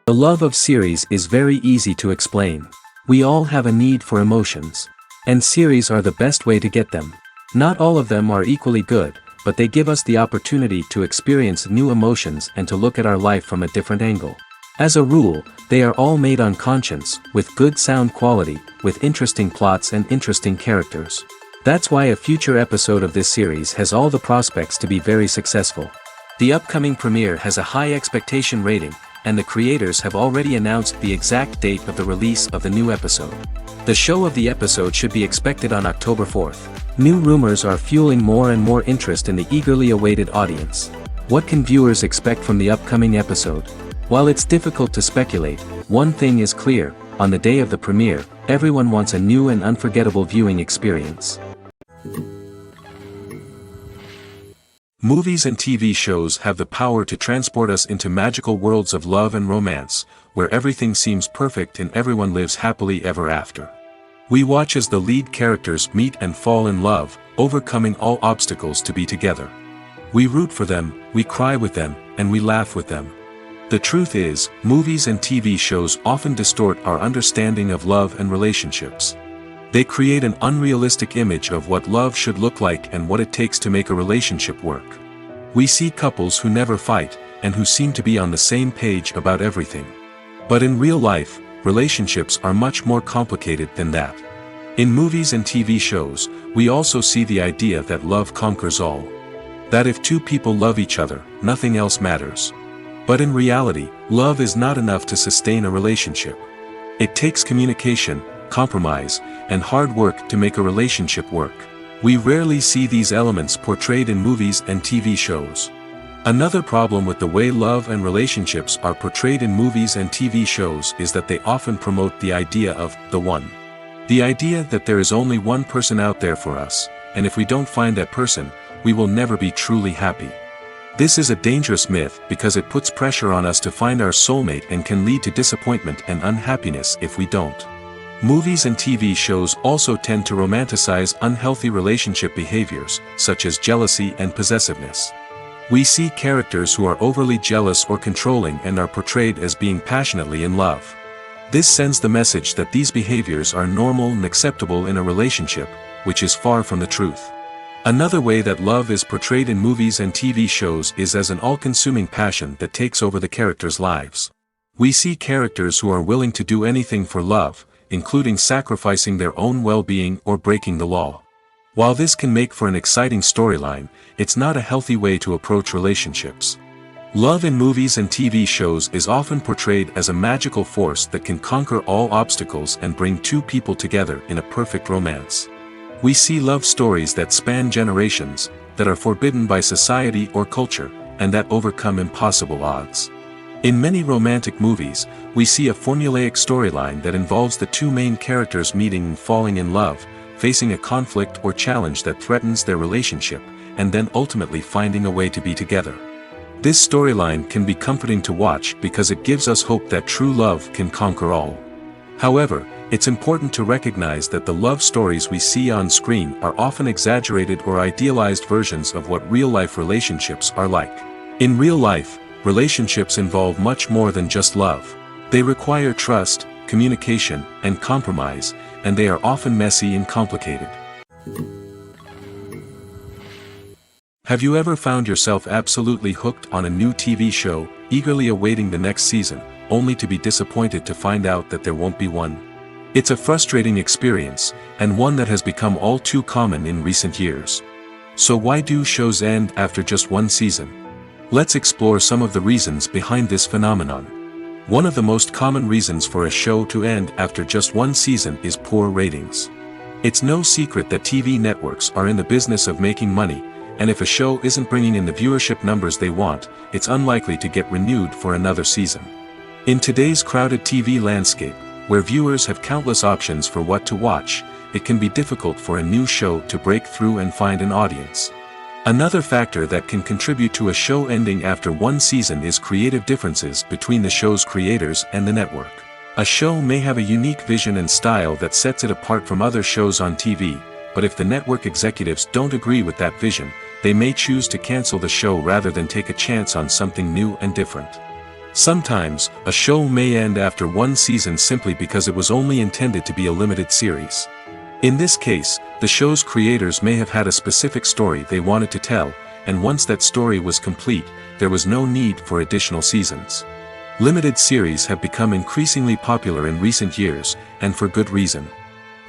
The love of series is very easy to explain. We all have a need for emotions. And series are the best way to get them. Not all of them are equally good, but they give us the opportunity to experience new emotions and to look at our life from a different angle. As a rule, they are all made on conscience, with good sound quality, with interesting plots and interesting characters. That's why a future episode of this series has all the prospects to be very successful. The upcoming premiere has a high expectation rating, and the creators have already announced the exact date of the release of the new episode. The show of the episode should be expected on October 4th. New rumors are fueling more and more interest in the eagerly awaited audience. What can viewers expect from the upcoming episode? While it's difficult to speculate, one thing is clear: on the day of the premiere, everyone wants a new and unforgettable viewing experience. Movies and TV shows have the power to transport us into magical worlds of love and romance, where everything seems perfect and everyone lives happily ever after. We watch as the lead characters meet and fall in love, overcoming all obstacles to be together. We root for them, we cry with them, and we laugh with them. The truth is, movies and TV shows often distort our understanding of love and relationships. They create an unrealistic image of what love should look like and what it takes to make a relationship work. We see couples who never fight, and who seem to be on the same page about everything. But in real life, relationships are much more complicated than that. In movies and TV shows, we also see the idea that love conquers all. That if two people love each other, nothing else matters. But in reality, love is not enough to sustain a relationship. It takes communication, compromise, and hard work to make a relationship work. We rarely see these elements portrayed in movies and TV shows. Another problem with the way love and relationships are portrayed in movies and TV shows is that they often promote the idea of the one. The idea that there is only one person out there for us, and if we don't find that person, we will never be truly happy. This is a dangerous myth because it puts pressure on us to find our soulmate and can lead to disappointment and unhappiness if we don't. Movies and TV shows also tend to romanticize unhealthy relationship behaviors, such as jealousy and possessiveness. We see characters who are overly jealous or controlling and are portrayed as being passionately in love. This sends the message that these behaviors are normal and acceptable in a relationship, which is far from the truth. Another way that love is portrayed in movies and TV shows is as an all-consuming passion that takes over the characters' lives. We see characters who are willing to do anything for love, including sacrificing their own well-being or breaking the law. While this can make for an exciting storyline, it's not a healthy way to approach relationships. Love in movies and TV shows is often portrayed as a magical force that can conquer all obstacles and bring two people together in a perfect romance. We see love stories that span generations, that are forbidden by society or culture, and that overcome impossible odds. In many romantic movies, we see a formulaic storyline that involves the two main characters meeting and falling in love, facing a conflict or challenge that threatens their relationship, and then ultimately finding a way to be together. This storyline can be comforting to watch because it gives us hope that true love can conquer all. However, it's important to recognize that the love stories we see on screen are often exaggerated or idealized versions of what real-life relationships are like. In real life, relationships involve much more than just love. They require trust, communication, and compromise, and they are often messy and complicated. Have you ever found yourself absolutely hooked on a new TV show, eagerly awaiting the next season, only to be disappointed to find out that there won't be one? It's a frustrating experience, and one that has become all too common in recent years. So why do shows end after just one season? Let's explore some of the reasons behind this phenomenon. One of the most common reasons for a show to end after just one season is poor ratings. It's no secret that TV networks are in the business of making money, and if a show isn't bringing in the viewership numbers they want, it's unlikely to get renewed for another season. In today's crowded TV landscape, where viewers have countless options for what to watch, it can be difficult for a new show to break through and find an audience. Another factor that can contribute to a show ending after one season is creative differences between the show's creators and the network. A show may have a unique vision and style that sets it apart from other shows on TV, but if the network executives don't agree with that vision, they may choose to cancel the show rather than take a chance on something new and different. Sometimes, a show may end after one season simply because it was only intended to be a limited series. In this case, the show's creators may have had a specific story they wanted to tell, and once that story was complete, there was no need for additional seasons. Limited series have become increasingly popular in recent years, and for good reason.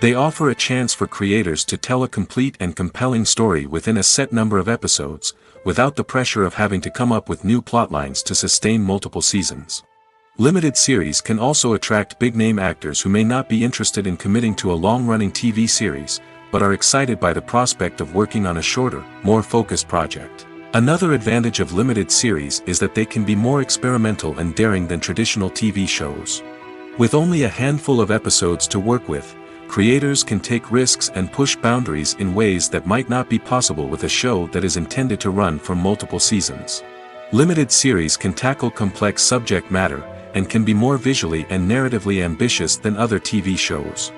They offer a chance for creators to tell a complete and compelling story within a set number of episodes, without the pressure of having to come up with new plotlines to sustain multiple seasons. Limited series can also attract big-name actors who may not be interested in committing to a long-running TV series, but are excited by the prospect of working on a shorter, more focused project. Another advantage of limited series is that they can be more experimental and daring than traditional TV shows. With only a handful of episodes to work with, creators can take risks and push boundaries in ways that might not be possible with a show that is intended to run for multiple seasons. Limited series can tackle complex subject matter, and can be more visually and narratively ambitious than other TV shows.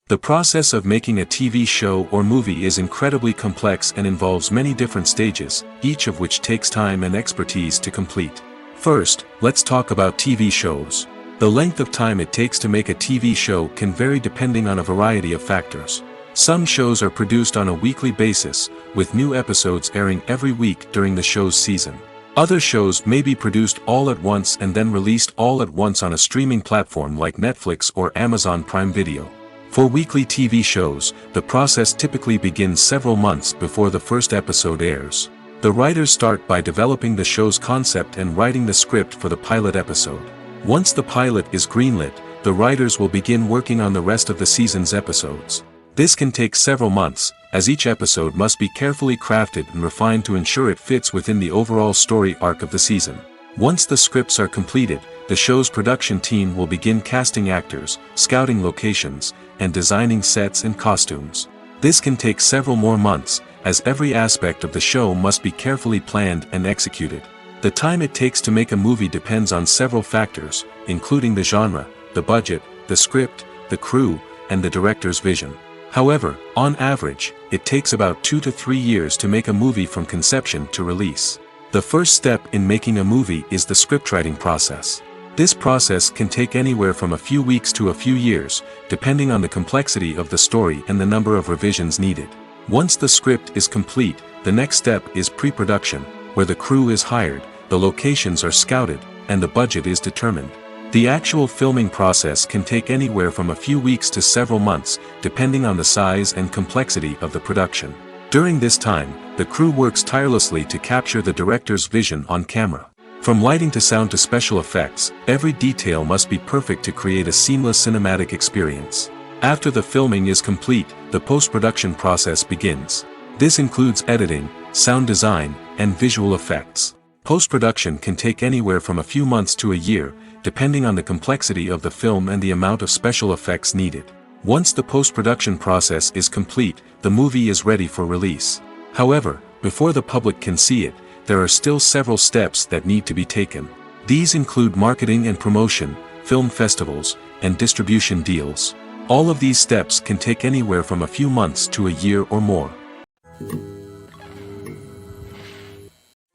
The process of making a TV show or movie is incredibly complex and involves many different stages, each of which takes time and expertise to complete. First, let's talk about TV shows. The length of time it takes to make a TV show can vary depending on a variety of factors. Some shows are produced on a weekly basis, with new episodes airing every week during the show's season. Other shows may be produced all at once and then released all at once on a streaming platform like Netflix or Amazon Prime Video. For weekly TV shows, the process typically begins several months before the first episode airs. The writers start by developing the show's concept and writing the script for the pilot episode. Once the pilot is greenlit, the writers will begin working on the rest of the season's episodes. This can take several months, as each episode must be carefully crafted and refined to ensure it fits within the overall story arc of the season. Once the scripts are completed, the show's production team will begin casting actors, scouting locations, and designing sets and costumes. This can take several more months, as every aspect of the show must be carefully planned and executed. The time it takes to make a movie depends on several factors, including the genre, the budget, the script, the crew, and the director's vision. However, on average, it takes about 2 to 3 years to make a movie from conception to release. The first step in making a movie is the scriptwriting process. This process can take anywhere from a few weeks to a few years, depending on the complexity of the story and the number of revisions needed. Once the script is complete, the next step is pre-production, where the crew is hired, the locations are scouted, and the budget is determined. The actual filming process can take anywhere from a few weeks to several months, depending on the size and complexity of the production. During this time, the crew works tirelessly to capture the director's vision on camera. From lighting to sound to special effects, every detail must be perfect to create a seamless cinematic experience. After the filming is complete, the post-production process begins. This includes editing, sound design, and visual effects. Post-production can take anywhere from a few months to a year, depending on the complexity of the film and the amount of special effects needed. Once the post-production process is complete, the movie is ready for release. However, before the public can see it, there are still several steps that need to be taken. These include marketing and promotion, film festivals, and distribution deals. All of these steps can take anywhere from a few months to a year or more.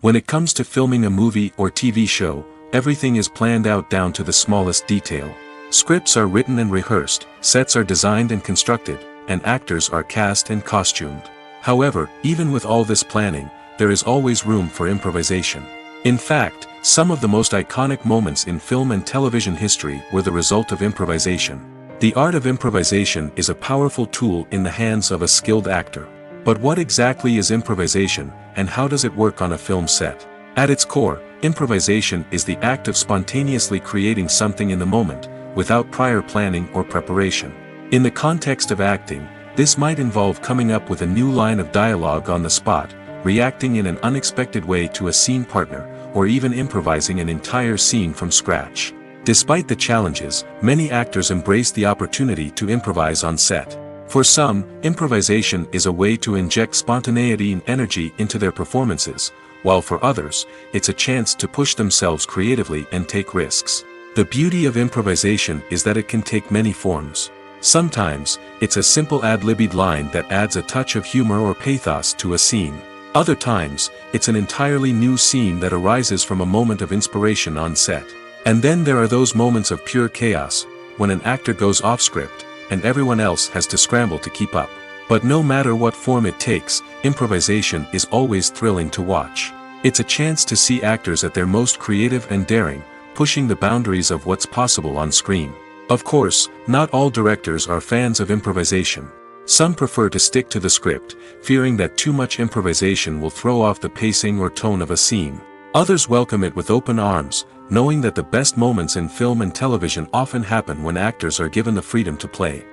When it comes to filming a movie or TV show, everything is planned out down to the smallest detail. Scripts are written and rehearsed, sets are designed and constructed, and actors are cast and costumed. However, even with all this planning, there is always room for improvisation. In fact, some of the most iconic moments in film and television history were the result of improvisation. The art of improvisation is a powerful tool in the hands of a skilled actor. But what exactly is improvisation, and how does it work on a film set? At its core, improvisation is the act of spontaneously creating something in the moment, without prior planning or preparation. In the context of acting, this might involve coming up with a new line of dialogue on the spot, reacting in an unexpected way to a scene partner, or even improvising an entire scene from scratch. Despite the challenges, many actors embrace the opportunity to improvise on set. For some, improvisation is a way to inject spontaneity and energy into their performances, while for others, it's a chance to push themselves creatively and take risks. The beauty of improvisation is that it can take many forms. Sometimes, it's a simple ad-libbed line that adds a touch of humor or pathos to a scene. Other times, it's an entirely new scene that arises from a moment of inspiration on set. And then there are those moments of pure chaos, when an actor goes off script, and everyone else has to scramble to keep up. But no matter what form it takes, improvisation is always thrilling to watch. It's a chance to see actors at their most creative and daring, pushing the boundaries of what's possible on screen. Of course, not all directors are fans of improvisation. Some prefer to stick to the script, fearing that too much improvisation will throw off the pacing or tone of a scene. Others welcome it with open arms, knowing that the best moments in film and television often happen when actors are given the freedom to play.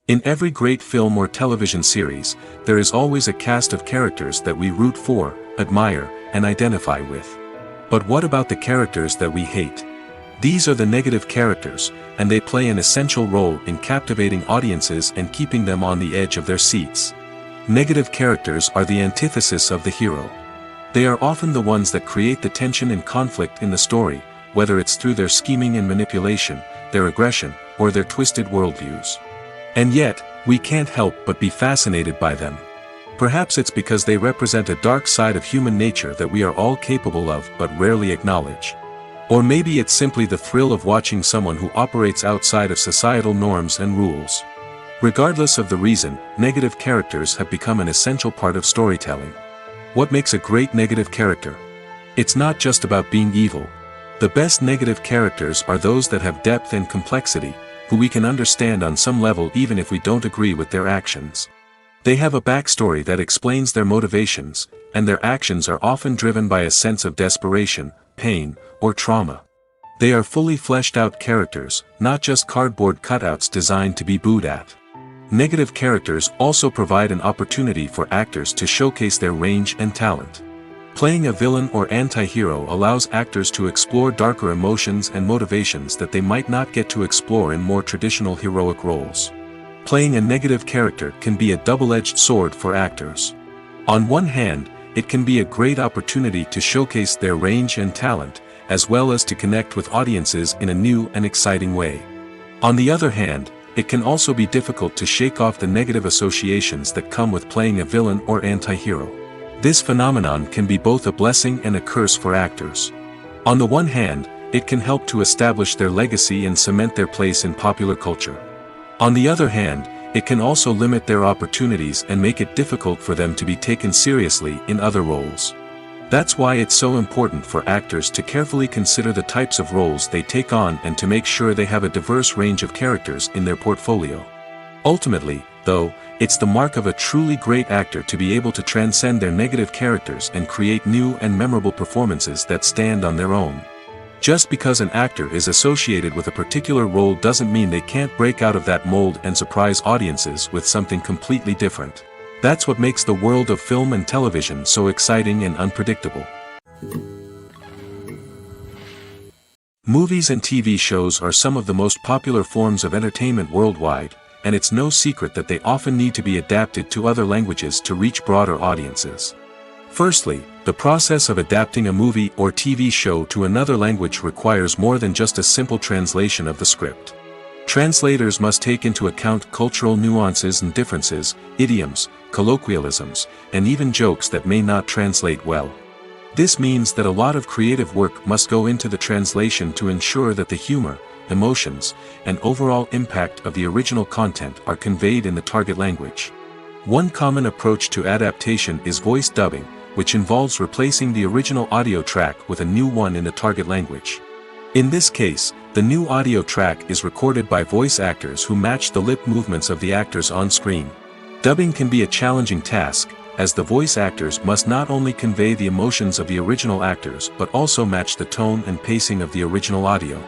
In every great film or television series, there is always a cast of characters that we root for, admire, and identify with. But what about the characters that we hate? These are the negative characters, and they play an essential role in captivating audiences and keeping them on the edge of their seats. Negative characters are the antithesis of the hero. They are often the ones that create the tension and conflict in the story, whether it's through their scheming and manipulation, their aggression, or their twisted worldviews. And yet, we can't help but be fascinated by them. Perhaps it's because they represent a dark side of human nature that we are all capable of but rarely acknowledge. Or maybe it's simply the thrill of watching someone who operates outside of societal norms and rules. Regardless of the reason, negative characters have become an essential part of storytelling. What makes a great negative character? It's not just about being evil. The best negative characters are those that have depth and complexity, who we can understand on some level even if we don't agree with their actions. They have a backstory that explains their motivations, and their actions are often driven by a sense of desperation, pain, or trauma. They are fully fleshed out characters, not just cardboard cutouts designed to be booed at. Negative characters also provide an opportunity for actors to showcase their range and talent. Playing a villain or anti-hero allows actors to explore darker emotions and motivations that they might not get to explore in more traditional heroic roles. Playing a negative character can be a double-edged sword for actors. On one hand, it can be a great opportunity to showcase their range and talent, as well as to connect with audiences in a new and exciting way. On the other hand, it can also be difficult to shake off the negative associations that come with playing a villain or anti-hero. This phenomenon can be both a blessing and a curse for actors. On the one hand, it can help to establish their legacy and cement their place in popular culture. On the other hand, it can also limit their opportunities and make it difficult for them to be taken seriously in other roles. That's why it's so important for actors to carefully consider the types of roles they take on and to make sure they have a diverse range of characters in their portfolio. Ultimately, though, it's the mark of a truly great actor to be able to transcend their negative characters and create new and memorable performances that stand on their own. Just because an actor is associated with a particular role doesn't mean they can't break out of that mold and surprise audiences with something completely different. That's what makes the world of film and television so exciting and unpredictable. Movies and TV shows are some of the most popular forms of entertainment worldwide, and it's no secret that they often need to be adapted to other languages to reach broader audiences. Firstly, the process of adapting a movie or TV show to another language requires more than just a simple translation of the script. Translators must take into account cultural nuances and differences, idioms, colloquialisms, and even jokes that may not translate well. This means that a lot of creative work must go into the translation to ensure that the humor, emotions, and overall impact of the original content are conveyed in the target language. One common approach to adaptation is voice dubbing, which involves replacing the original audio track with a new one in the target language. In this case, the new audio track is recorded by voice actors who match the lip movements of the actors on screen. Dubbing can be a challenging task, as the voice actors must not only convey the emotions of the original actors but also match the tone and pacing of the original audio.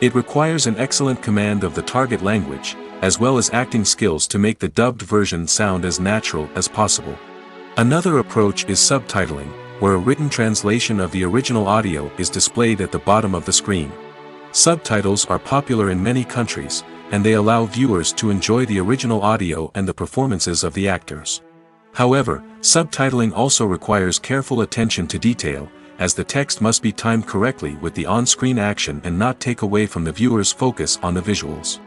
It requires an excellent command of the target language, as well as acting skills to make the dubbed version sound as natural as possible. Another approach is subtitling, where a written translation of the original audio is displayed at the bottom of the screen. Subtitles are popular in many countries, and they allow viewers to enjoy the original audio and the performances of the actors. However, subtitling also requires careful attention to detail, as the text must be timed correctly with the on-screen action and not take away from the viewer's focus on the visuals.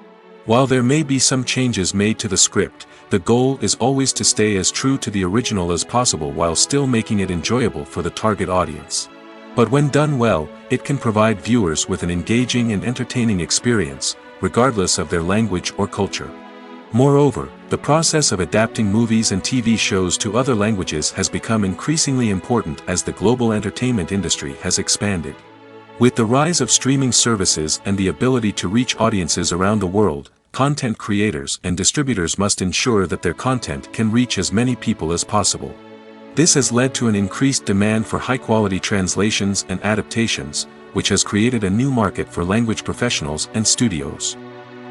While there may be some changes made to the script, the goal is always to stay as true to the original as possible while still making it enjoyable for the target audience. But when done well, it can provide viewers with an engaging and entertaining experience, regardless of their language or culture. Moreover, the process of adapting movies and TV shows to other languages has become increasingly important as the global entertainment industry has expanded. With the rise of streaming services and the ability to reach audiences around the world, content creators and distributors must ensure that their content can reach as many people as possible. This has led to an increased demand for high-quality translations and adaptations, which has created a new market for language professionals and studios.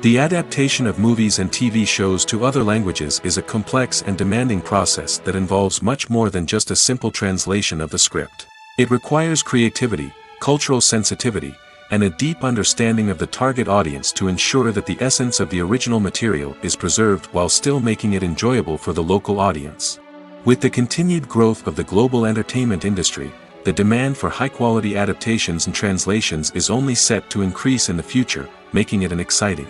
The adaptation of movies and TV shows to other languages is a complex and demanding process that involves much more than just a simple translation of the script. It requires creativity, cultural sensitivity, and a deep understanding of the target audience to ensure that the essence of the original material is preserved while still making it enjoyable for the local audience. With the continued growth of the global entertainment industry, the demand for high-quality adaptations and translations is only set to increase in the future, making it an exciting.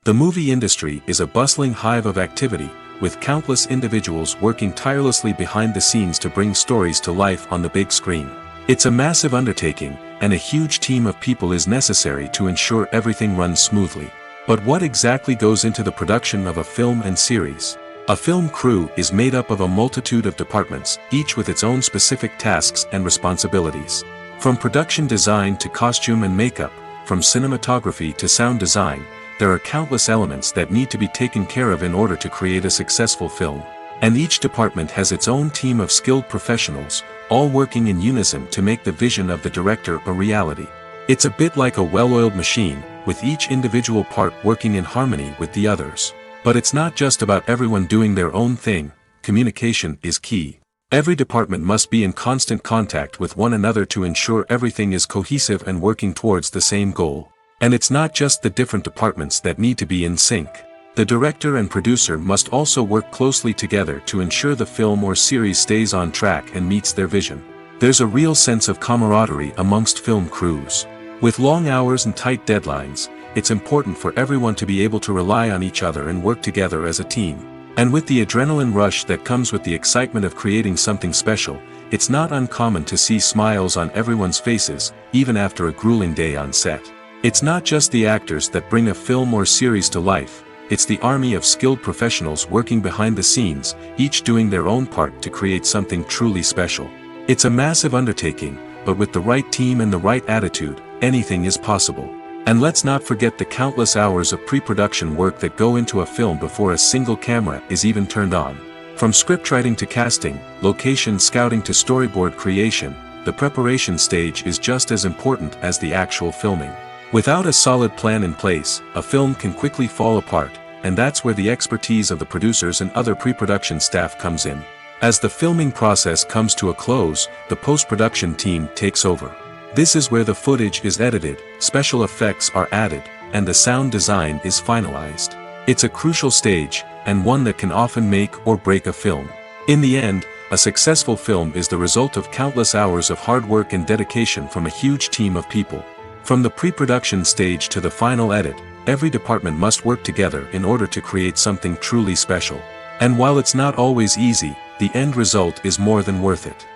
The movie industry is a bustling hive of activity, with countless individuals working tirelessly behind the scenes to bring stories to life on the big screen. It's a massive undertaking, and a huge team of people is necessary to ensure everything runs smoothly. But what exactly goes into the production of a film and series? A film crew is made up of a multitude of departments, each with its own specific tasks and responsibilities. From production design to costume and makeup, from cinematography to sound design, there are countless elements that need to be taken care of in order to create a successful film. And each department has its own team of skilled professionals, all working in unison to make the vision of the director a reality. It's a bit like a well-oiled machine, with each individual part working in harmony with the others. But it's not just about everyone doing their own thing. Communication is key. Every department must be in constant contact with one another to ensure everything is cohesive and working towards the same goal. And it's not just the different departments that need to be in sync. The director and producer must also work closely together to ensure the film or series stays on track and meets their vision. There's a real sense of camaraderie amongst film crews. With long hours and tight deadlines, it's important for everyone to be able to rely on each other and work together as a team. And with the adrenaline rush that comes with the excitement of creating something special, it's not uncommon to see smiles on everyone's faces, even after a grueling day on set. It's not just the actors that bring a film or series to life, it's the army of skilled professionals working behind the scenes, each doing their own part to create something truly special. It's a massive undertaking, but with the right team and the right attitude, anything is possible. And let's not forget the countless hours of pre-production work that go into a film before a single camera is even turned on. From scriptwriting to casting, location scouting to storyboard creation, the preparation stage is just as important as the actual filming. Without a solid plan in place, a film can quickly fall apart, and that's where the expertise of the producers and other pre-production staff comes in. As the filming process comes to a close, the post-production team takes over. This is where the footage is edited, special effects are added, and the sound design is finalized. It's a crucial stage, and one that can often make or break a film. In the end, a successful film is the result of countless hours of hard work and dedication from a huge team of people. From the pre-production stage to the final edit, every department must work together in order to create something truly special. And while it's not always easy, the end result is more than worth it.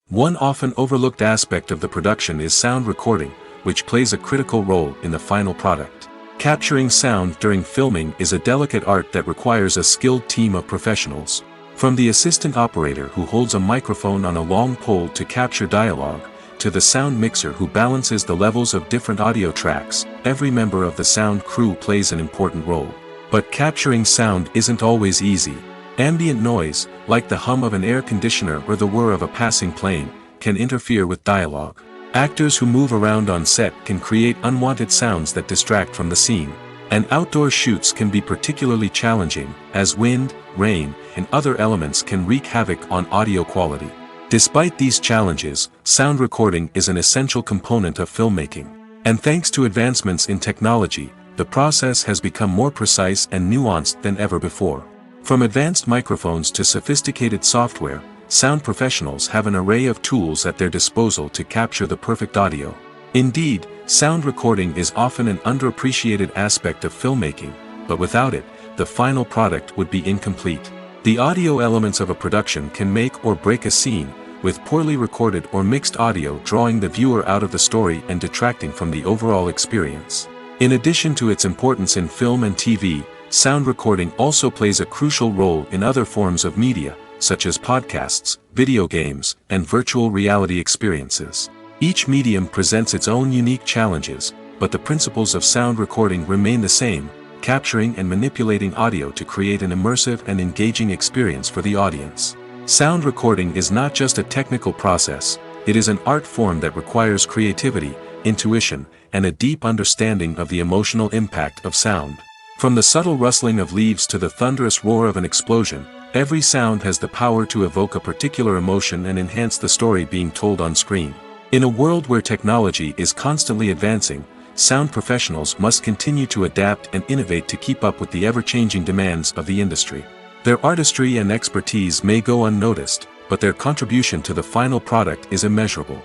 One often overlooked aspect of the production is sound recording, which plays a critical role in the final product. Capturing sound during filming is a delicate art that requires a skilled team of professionals. From the assistant operator who holds a microphone on a long pole to capture dialogue, to the sound mixer who balances the levels of different audio tracks, every member of the sound crew plays an important role. But capturing sound isn't always easy. Ambient noise, like the hum of an air conditioner or the whir of a passing plane, can interfere with dialogue. Actors who move around on set can create unwanted sounds that distract from the scene. And outdoor shoots can be particularly challenging, as wind, rain, and other elements can wreak havoc on audio quality. Despite these challenges, sound recording is an essential component of filmmaking. And thanks to advancements in technology, the process has become more precise and nuanced than ever before. From advanced microphones to sophisticated software, sound professionals have an array of tools at their disposal to capture the perfect audio. Indeed, sound recording is often an underappreciated aspect of filmmaking, but without it, the final product would be incomplete. The audio elements of a production can make or break a scene, with poorly recorded or mixed audio drawing the viewer out of the story and detracting from the overall experience. In addition to its importance in film and TV, sound recording also plays a crucial role in other forms of media, such as podcasts, video games, and virtual reality experiences. Each medium presents its own unique challenges, but the principles of sound recording remain the same, capturing and manipulating audio to create an immersive and engaging experience for the audience. Sound recording is not just a technical process, it is an art form that requires creativity, intuition, and a deep understanding of the emotional impact of sound. From the subtle rustling of leaves to the thunderous roar of an explosion, every sound has the power to evoke a particular emotion and enhance the story being told on screen. In a world where technology is constantly advancing, sound professionals must continue to adapt and innovate to keep up with the ever-changing demands of the industry. Their artistry and expertise may go unnoticed, but their contribution to the final product is immeasurable.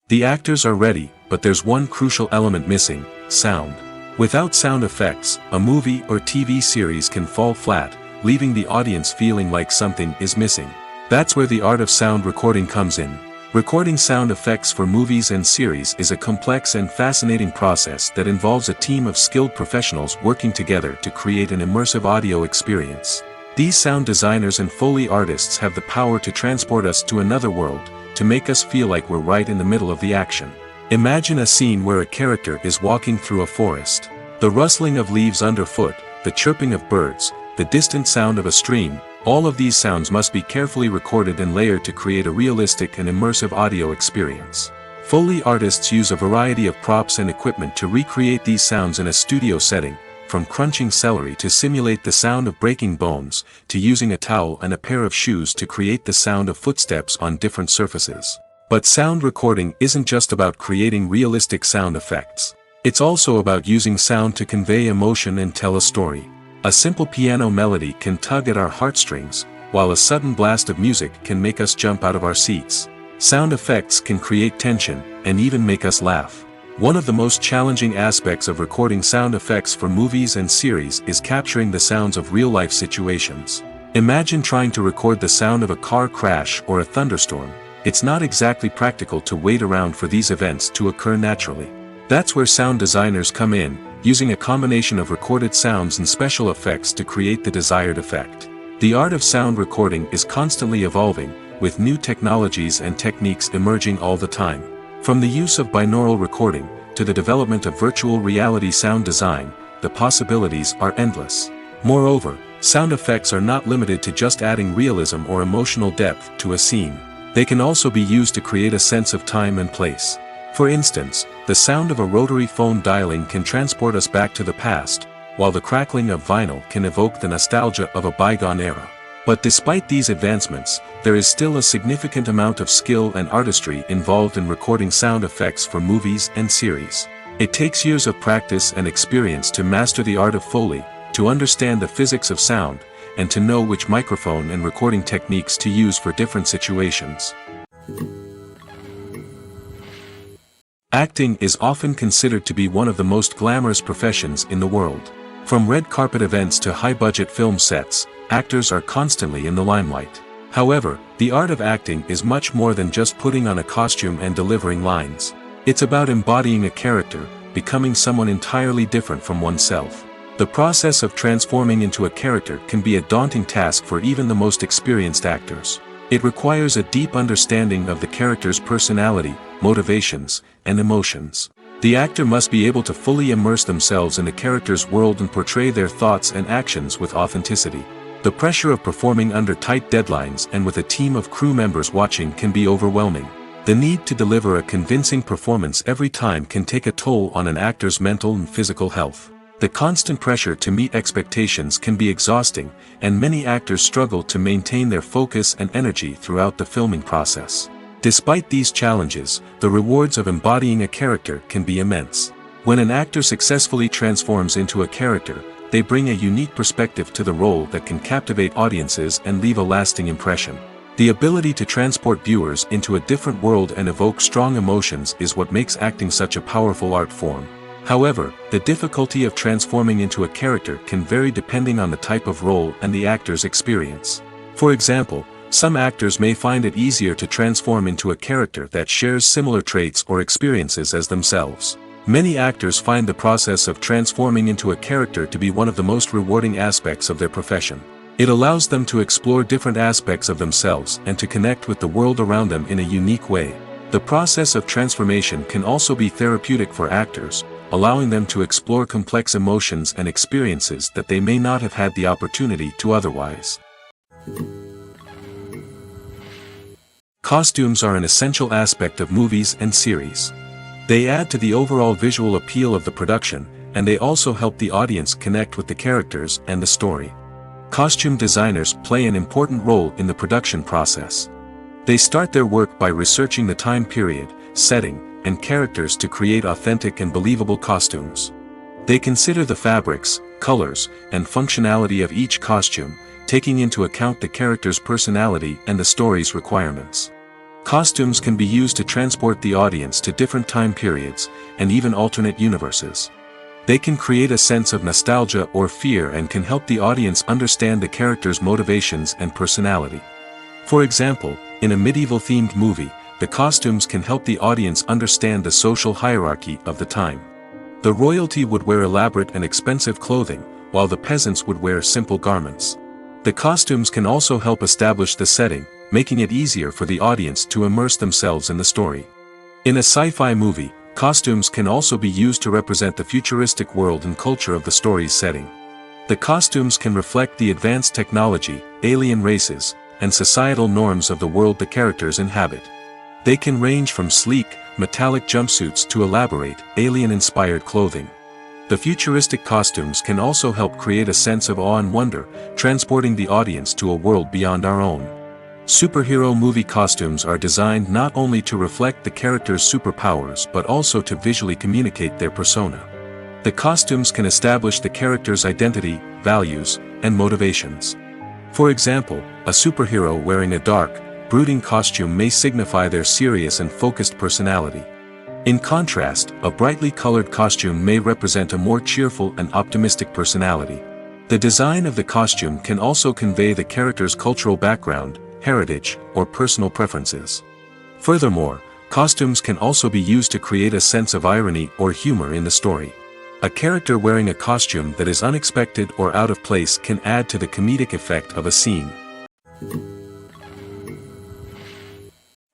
The actors are ready, but there's one crucial element missing: sound. Without sound effects, a movie or TV series can fall flat, leaving the audience feeling like something is missing. That's where the art of sound recording comes in. Recording sound effects for movies and series is a complex and fascinating process that involves a team of skilled professionals working together to create an immersive audio experience. These sound designers and Foley artists have the power to transport us to another world, to make us feel like we're right in the middle of the action. Imagine a scene where a character is walking through a forest. The rustling of leaves underfoot, the chirping of birds, the distant sound of a stream, all of these sounds must be carefully recorded and layered to create a realistic and immersive audio experience. Foley artists use a variety of props and equipment to recreate these sounds in a studio setting, from crunching celery to simulate the sound of breaking bones, to using a towel and a pair of shoes to create the sound of footsteps on different surfaces. But sound recording isn't just about creating realistic sound effects. It's also about using sound to convey emotion and tell a story. A simple piano melody can tug at our heartstrings, while a sudden blast of music can make us jump out of our seats. Sound effects can create tension, and even make us laugh. One of the most challenging aspects of recording sound effects for movies and series is capturing the sounds of real-life situations. Imagine trying to record the sound of a car crash or a thunderstorm. It's not exactly practical to wait around for these events to occur naturally. That's where sound designers come in, using a combination of recorded sounds and special effects to create the desired effect. The art of sound recording is constantly evolving, with new technologies and techniques emerging all the time. From the use of binaural recording, to the development of virtual reality sound design, the possibilities are endless. Moreover, sound effects are not limited to just adding realism or emotional depth to a scene. They can also be used to create a sense of time and place. For instance, the sound of a rotary phone dialing can transport us back to the past, while the crackling of vinyl can evoke the nostalgia of a bygone era. But despite these advancements, there is still a significant amount of skill and artistry involved in recording sound effects for movies and series. It takes years of practice and experience to master the art of Foley, to understand the physics of sound, and to know which microphone and recording techniques to use for different situations. Acting is often considered to be one of the most glamorous professions in the world. From red carpet events to high-budget film sets, actors are constantly in the limelight. However, the art of acting is much more than just putting on a costume and delivering lines. It's about embodying a character, becoming someone entirely different from oneself. The process of transforming into a character can be a daunting task for even the most experienced actors. It requires a deep understanding of the character's personality, motivations, and emotions. The actor must be able to fully immerse themselves in the character's world and portray their thoughts and actions with authenticity. The pressure of performing under tight deadlines and with a team of crew members watching can be overwhelming. The need to deliver a convincing performance every time can take a toll on an actor's mental and physical health. The constant pressure to meet expectations can be exhausting, and many actors struggle to maintain their focus and energy throughout the filming process. Despite these challenges, the rewards of embodying a character can be immense. When an actor successfully transforms into a character, they bring a unique perspective to the role that can captivate audiences and leave a lasting impression. The ability to transport viewers into a different world and evoke strong emotions is what makes acting such a powerful art form. However, the difficulty of transforming into a character can vary depending on the type of role and the actor's experience. For example, some actors may find it easier to transform into a character that shares similar traits or experiences as themselves. Many actors find the process of transforming into a character to be one of the most rewarding aspects of their profession. It allows them to explore different aspects of themselves and to connect with the world around them in a unique way. The process of transformation can also be therapeutic for actors, allowing them to explore complex emotions and experiences that they may not have had the opportunity to otherwise. Costumes are an essential aspect of movies and series. They add to the overall visual appeal of the production, and they also help the audience connect with the characters and the story. Costume designers play an important role in the production process. They start their work by researching the time period, setting, and characters to create authentic and believable costumes. They consider the fabrics, colors, and functionality of each costume, taking into account the character's personality and the story's requirements. Costumes can be used to transport the audience to different time periods, and even alternate universes. They can create a sense of nostalgia or fear and can help the audience understand the character's motivations and personality. For example, in a medieval-themed movie, the costumes can help the audience understand the social hierarchy of the time. The royalty would wear elaborate and expensive clothing, while the peasants would wear simple garments. The costumes can also help establish the setting, making it easier for the audience to immerse themselves in the story. In a sci-fi movie, costumes can also be used to represent the futuristic world and culture of the story's setting. The costumes can reflect the advanced technology, alien races, and societal norms of the world the characters inhabit. They can range from sleek, metallic jumpsuits to elaborate, alien-inspired clothing. The futuristic costumes can also help create a sense of awe and wonder, transporting the audience to a world beyond our own. Superhero movie costumes are designed not only to reflect the character's superpowers but also to visually communicate their persona. The costumes can establish the character's identity, values, and motivations. For example, a superhero wearing a dark, brooding costume may signify their serious and focused personality. In contrast, a brightly colored costume may represent a more cheerful and optimistic personality. The design of the costume can also convey the character's cultural background, heritage, or personal preferences. Furthermore, costumes can also be used to create a sense of irony or humor in the story. A character wearing a costume that is unexpected or out of place can add to the comedic effect of a scene.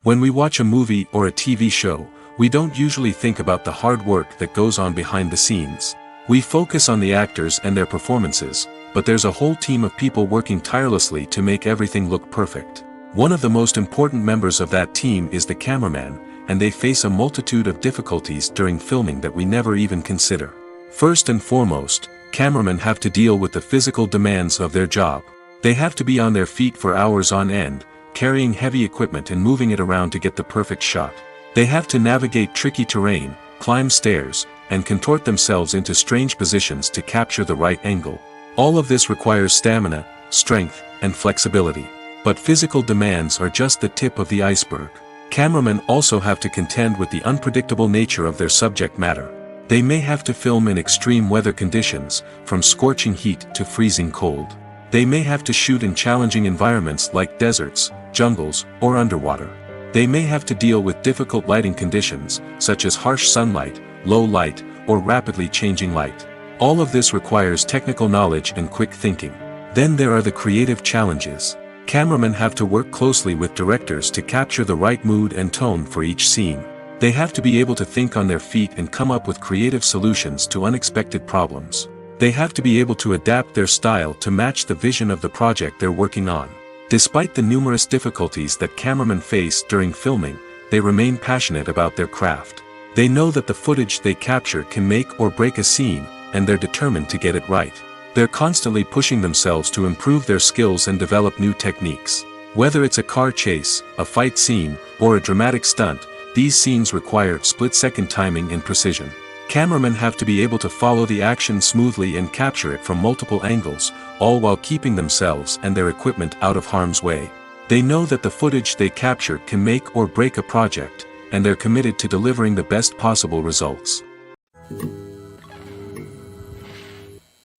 When we watch a movie or a TV show, we don't usually think about the hard work that goes on behind the scenes. We focus on the actors and their performances, but there's a whole team of people working tirelessly to make everything look perfect. One of the most important members of that team is the cameraman, and they face a multitude of difficulties during filming that we never even consider. First and foremost, cameramen have to deal with the physical demands of their job. They have to be on their feet for hours on end, carrying heavy equipment and moving it around to get the perfect shot. They have to navigate tricky terrain, climb stairs, and contort themselves into strange positions to capture the right angle. All of this requires stamina, strength, and flexibility. But physical demands are just the tip of the iceberg. Cameramen also have to contend with the unpredictable nature of their subject matter. They may have to film in extreme weather conditions, from scorching heat to freezing cold. They may have to shoot in challenging environments like deserts, jungles, or underwater. They may have to deal with difficult lighting conditions, such as harsh sunlight, low light, or rapidly changing light. All of this requires technical knowledge and quick thinking. Then there are the creative challenges. Cameramen have to work closely with directors to capture the right mood and tone for each scene. They have to be able to think on their feet and come up with creative solutions to unexpected problems. They have to be able to adapt their style to match the vision of the project they're working on. Despite the numerous difficulties that cameramen face during filming, they remain passionate about their craft. They know that the footage they capture can make or break a scene, and they're determined to get it right. They're constantly pushing themselves to improve their skills and develop new techniques. Whether it's a car chase, a fight scene, or a dramatic stunt, these scenes require split-second timing and precision. Cameramen have to be able to follow the action smoothly and capture it from multiple angles, all while keeping themselves and their equipment out of harm's way. They know that the footage they capture can make or break a project, and they're committed to delivering the best possible results.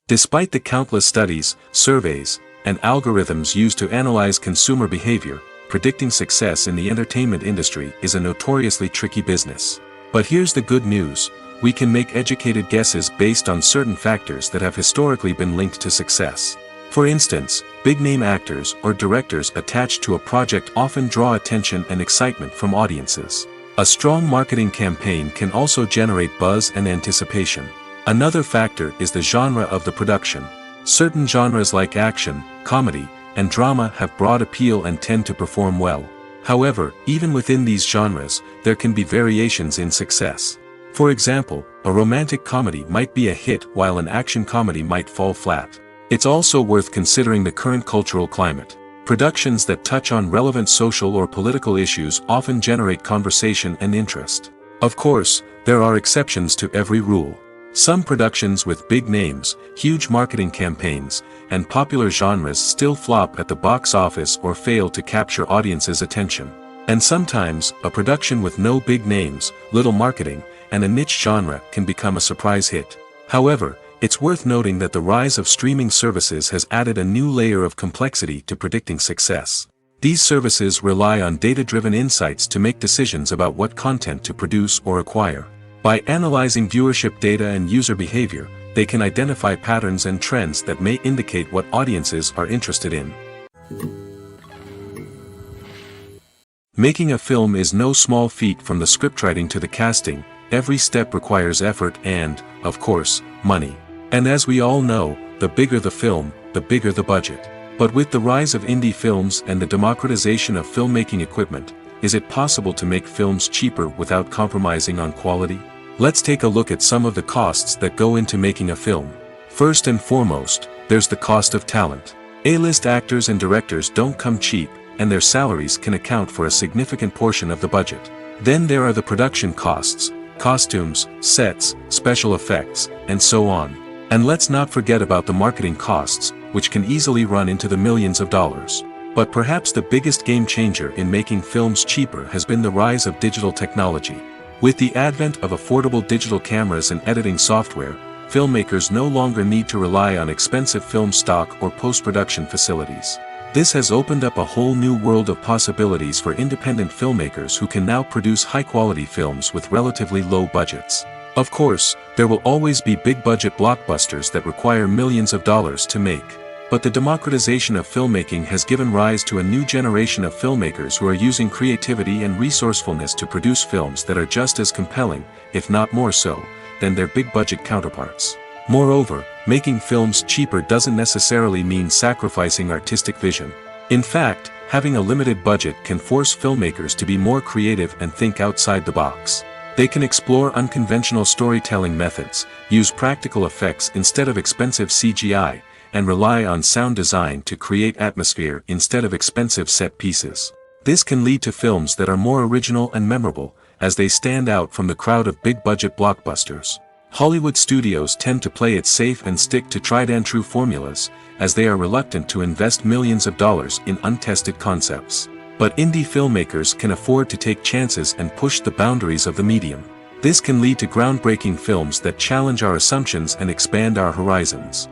Despite the countless studies, surveys, and algorithms used to analyze consumer behavior, predicting success in the entertainment industry is a notoriously tricky business. But here's the good news: we can make educated guesses based on certain factors that have historically been linked to success. For instance, big-name actors or directors attached to a project often draw attention and excitement from audiences. A strong marketing campaign can also generate buzz and anticipation. Another factor is the genre of the production. Certain genres like action, comedy, and drama have broad appeal and tend to perform well. However, even within these genres, there can be variations in success. For example, a romantic comedy might be a hit while an action comedy might fall flat. It's also worth considering the current cultural climate. Productions that touch on relevant social or political issues often generate conversation and interest. Of course, there are exceptions to every rule. Some productions with big names, huge marketing campaigns, and popular genres still flop at the box office or fail to capture audiences' attention. And sometimes, a production with no big names, little marketing, and a niche genre can become a surprise hit. However, it's worth noting that the rise of streaming services has added a new layer of complexity to predicting success. These services rely on data-driven insights to make decisions about what content to produce or acquire. By analyzing viewership data and user behavior, they can identify patterns and trends that may indicate what audiences are interested in. Making a film is no small feat. From the scriptwriting to the casting, every step requires effort and, of course, money. And as we all know, the bigger the film, the bigger the budget. But with the rise of indie films and the democratization of filmmaking equipment, is it possible to make films cheaper without compromising on quality? Let's take a look at some of the costs that go into making a film. First and foremost, there's the cost of talent. A-list actors and directors don't come cheap, and their salaries can account for a significant portion of the budget. Then there are the production costs, costumes, sets, special effects, and so on. And let's not forget about the marketing costs, which can easily run into the millions of dollars. But perhaps the biggest game changer in making films cheaper has been the rise of digital technology. With the advent of affordable digital cameras and editing software, filmmakers no longer need to rely on expensive film stock or post-production facilities. This has opened up a whole new world of possibilities for independent filmmakers who can now produce high-quality films with relatively low budgets. Of course, there will always be big-budget blockbusters that require millions of dollars to make. But the democratization of filmmaking has given rise to a new generation of filmmakers who are using creativity and resourcefulness to produce films that are just as compelling, if not more so, than their big-budget counterparts. Moreover, making films cheaper doesn't necessarily mean sacrificing artistic vision. In fact, having a limited budget can force filmmakers to be more creative and think outside the box. They can explore unconventional storytelling methods, use practical effects instead of expensive CGI, and rely on sound design to create atmosphere instead of expensive set pieces. This can lead to films that are more original and memorable, as they stand out from the crowd of big-budget blockbusters. Hollywood studios tend to play it safe and stick to tried-and-true formulas, as they are reluctant to invest millions of dollars in untested concepts. But indie filmmakers can afford to take chances and push the boundaries of the medium. This can lead to groundbreaking films that challenge our assumptions and expand our horizons.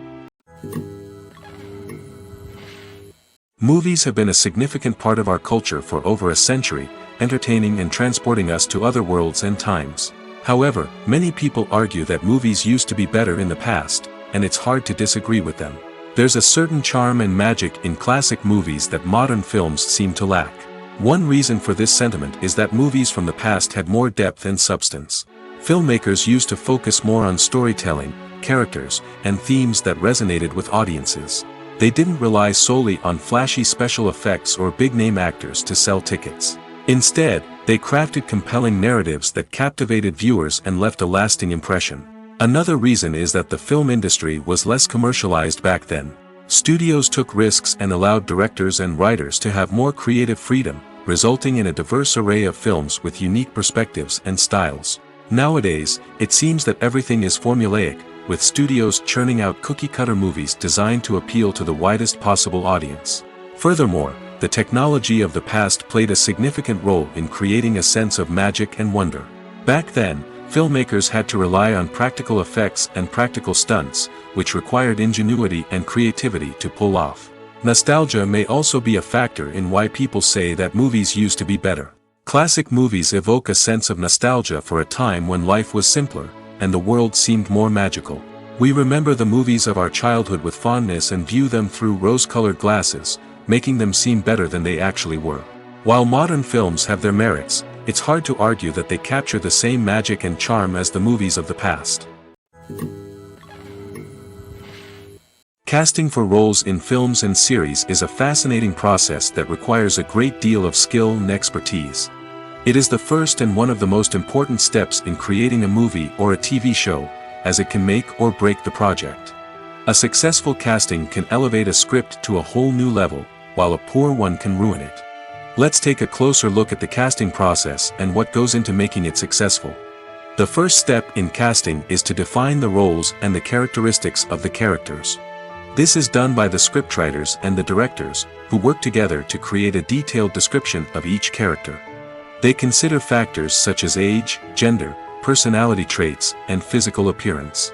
Movies have been a significant part of our culture for over a century, entertaining and transporting us to other worlds and times. However, many people argue that movies used to be better in the past, and it's hard to disagree with them. There's a certain charm and magic in classic movies that modern films seem to lack. One reason for this sentiment is that movies from the past had more depth and substance. Filmmakers used to focus more on storytelling, characters, and themes that resonated with audiences. They didn't rely solely on flashy special effects or big-name actors to sell tickets. Instead, they crafted compelling narratives that captivated viewers and left a lasting impression. Another reason is that the film industry was less commercialized back then. Studios took risks and allowed directors and writers to have more creative freedom, resulting in a diverse array of films with unique perspectives and styles. Nowadays, it seems that everything is formulaic, with studios churning out cookie-cutter movies designed to appeal to the widest possible audience. Furthermore, the technology of the past played a significant role in creating a sense of magic and wonder. Back then, filmmakers had to rely on practical effects and practical stunts, which required ingenuity and creativity to pull off. Nostalgia may also be a factor in why people say that movies used to be better. Classic movies evoke a sense of nostalgia for a time when life was simpler, and the world seemed more magical. We remember the movies of our childhood with fondness and view them through rose-colored glasses, making them seem better than they actually were. While modern films have their merits, it's hard to argue that they capture the same magic and charm as the movies of the past. Casting for roles in films and series is a fascinating process that requires a great deal of skill and expertise. It is the first and one of the most important steps in creating a movie or a TV show, as it can make or break the project. A successful casting can elevate a script to a whole new level, while a poor one can ruin it. Let's take a closer look at the casting process and what goes into making it successful. The first step in casting is to define the roles and the characteristics of the characters. This is done by the scriptwriters and the directors, who work together to create a detailed description of each character. They consider factors such as age, gender, personality traits, and physical appearance.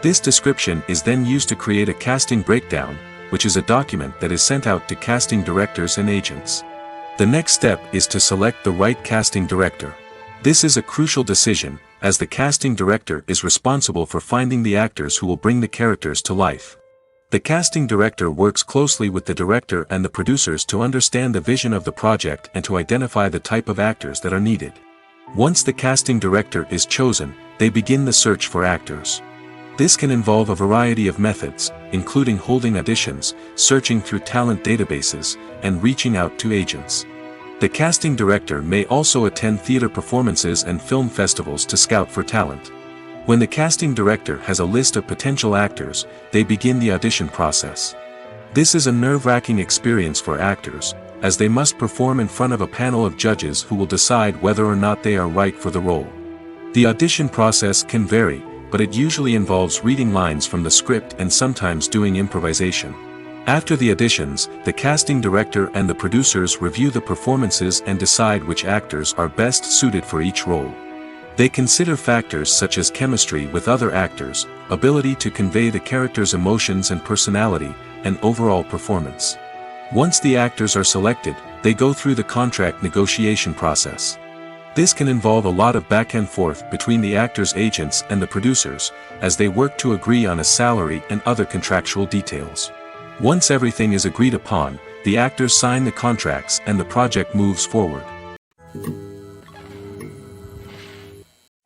This description is then used to create a casting breakdown, which is a document that is sent out to casting directors and agents. The next step is to select the right casting director. This is a crucial decision, as the casting director is responsible for finding the actors who will bring the characters to life. The casting director works closely with the director and the producers to understand the vision of the project and to identify the type of actors that are needed. Once the casting director is chosen, they begin the search for actors. This can involve a variety of methods, including holding auditions, searching through talent databases, and reaching out to agents. The casting director may also attend theater performances and film festivals to scout for talent. When the casting director has a list of potential actors, they begin the audition process. This is a nerve-wracking experience for actors, as they must perform in front of a panel of judges who will decide whether or not they are right for the role. The audition process can vary, but it usually involves reading lines from the script and sometimes doing improvisation. After the auditions, the casting director and the producers review the performances and decide which actors are best suited for each role. They consider factors such as chemistry with other actors, ability to convey the character's emotions and personality, and overall performance. Once the actors are selected, they go through the contract negotiation process. This can involve a lot of back and forth between the actors' agents and the producers, as they work to agree on a salary and other contractual details. Once everything is agreed upon, the actors sign the contracts and the project moves forward.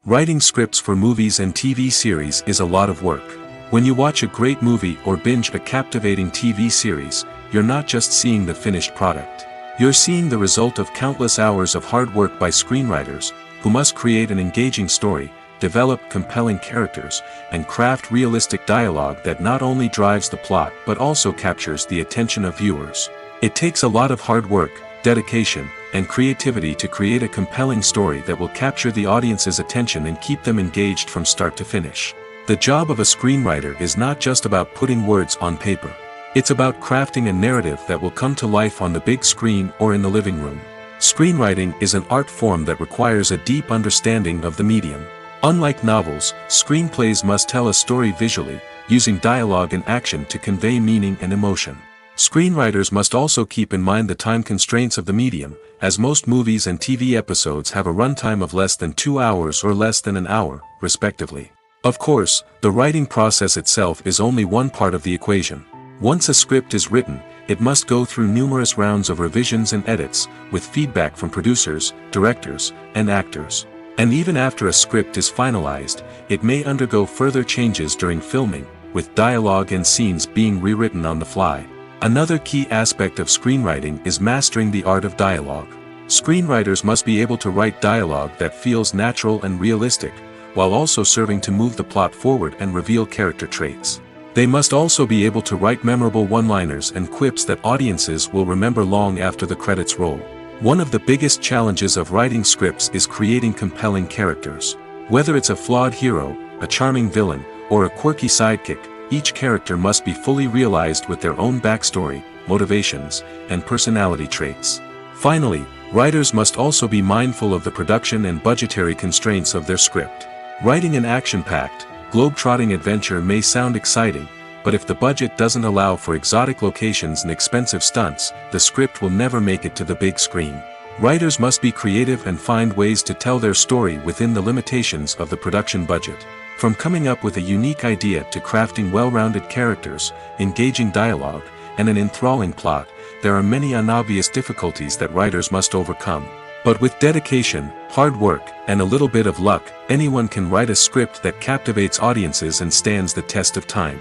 Writing scripts for movies and TV series is a lot of work. When you watch a great movie or binge a captivating TV series, you're not just seeing the finished product. You're seeing the result of countless hours of hard work by screenwriters, who must create an engaging story, develop compelling characters, and craft realistic dialogue that not only drives the plot but also captures the attention of viewers. It takes a lot of hard work, dedication, and creativity to create a compelling story that will capture the audience's attention and keep them engaged from start to finish. The job of a screenwriter is not just about putting words on paper. It's about crafting a narrative that will come to life on the big screen or in the living room. Screenwriting is an art form that requires a deep understanding of the medium. Unlike novels, screenplays must tell a story visually, using dialogue and action to convey meaning and emotion. Screenwriters must also keep in mind the time constraints of the medium, as most movies and TV episodes have a runtime of less than 2 hours or less than an hour, respectively. Of course, the writing process itself is only one part of the equation. Once a script is written, it must go through numerous rounds of revisions and edits, with feedback from producers, directors, and actors. And even after a script is finalized, it may undergo further changes during filming, with dialogue and scenes being rewritten on the fly. Another key aspect of screenwriting is mastering the art of dialogue. Screenwriters must be able to write dialogue that feels natural and realistic, while also serving to move the plot forward and reveal character traits. They must also be able to write memorable one-liners and quips that audiences will remember long after the credits roll. One of the biggest challenges of writing scripts is creating compelling characters. Whether it's a flawed hero, a charming villain, or a quirky sidekick, each character must be fully realized with their own backstory, motivations, and personality traits. Finally, writers must also be mindful of the production and budgetary constraints of their script. Writing an action-packed, globe-trotting adventure may sound exciting, but if the budget doesn't allow for exotic locations and expensive stunts, the script will never make it to the big screen. Writers must be creative and find ways to tell their story within the limitations of the production budget. From coming up with a unique idea to crafting well-rounded characters, engaging dialogue, and an enthralling plot, there are many unobvious difficulties that writers must overcome. But with dedication, hard work, and a little bit of luck, anyone can write a script that captivates audiences and stands the test of time.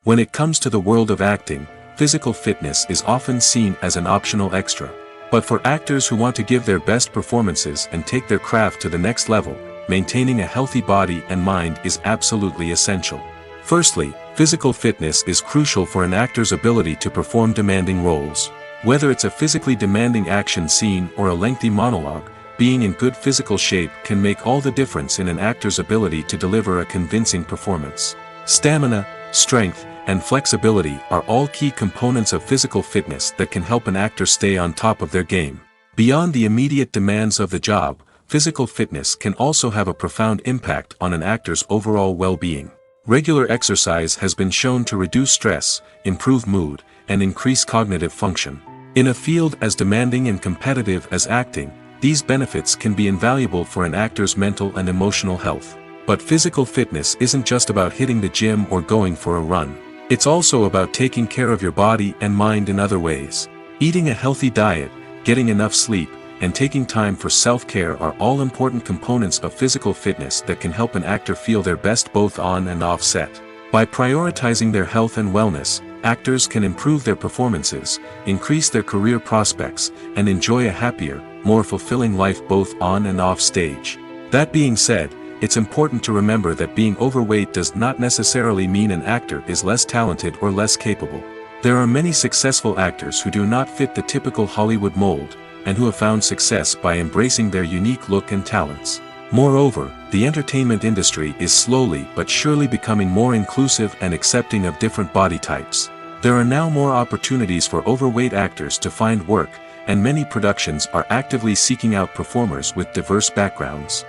When it comes to the world of acting, physical fitness is often seen as an optional extra. But for actors who want to give their best performances and take their craft to the next level, maintaining a healthy body and mind is absolutely essential. Firstly, physical fitness is crucial for an actor's ability to perform demanding roles. Whether it's a physically demanding action scene or a lengthy monologue, being in good physical shape can make all the difference in an actor's ability to deliver a convincing performance. Stamina, strength, and flexibility are all key components of physical fitness that can help an actor stay on top of their game. Beyond the immediate demands of the job, physical fitness can also have a profound impact on an actor's overall well-being. Regular exercise has been shown to reduce stress, improve mood, and increase cognitive function. In a field as demanding and competitive as acting, these benefits can be invaluable for an actor's mental and emotional health. But physical fitness isn't just about hitting the gym or going for a run. It's also about taking care of your body and mind in other ways. Eating a healthy diet, getting enough sleep, and taking time for self-care are all important components of physical fitness that can help an actor feel their best both on and off set. By prioritizing their health and wellness, actors can improve their performances, increase their career prospects, and enjoy a happier, more fulfilling life both on and off stage. That being said, it's important to remember that being overweight does not necessarily mean an actor is less talented or less capable. There are many successful actors who do not fit the typical Hollywood mold, and who have found success by embracing their unique look and talents. Moreover, the entertainment industry is slowly but surely becoming more inclusive and accepting of different body types. There are now more opportunities for overweight actors to find work, and many productions are actively seeking out performers with diverse backgrounds.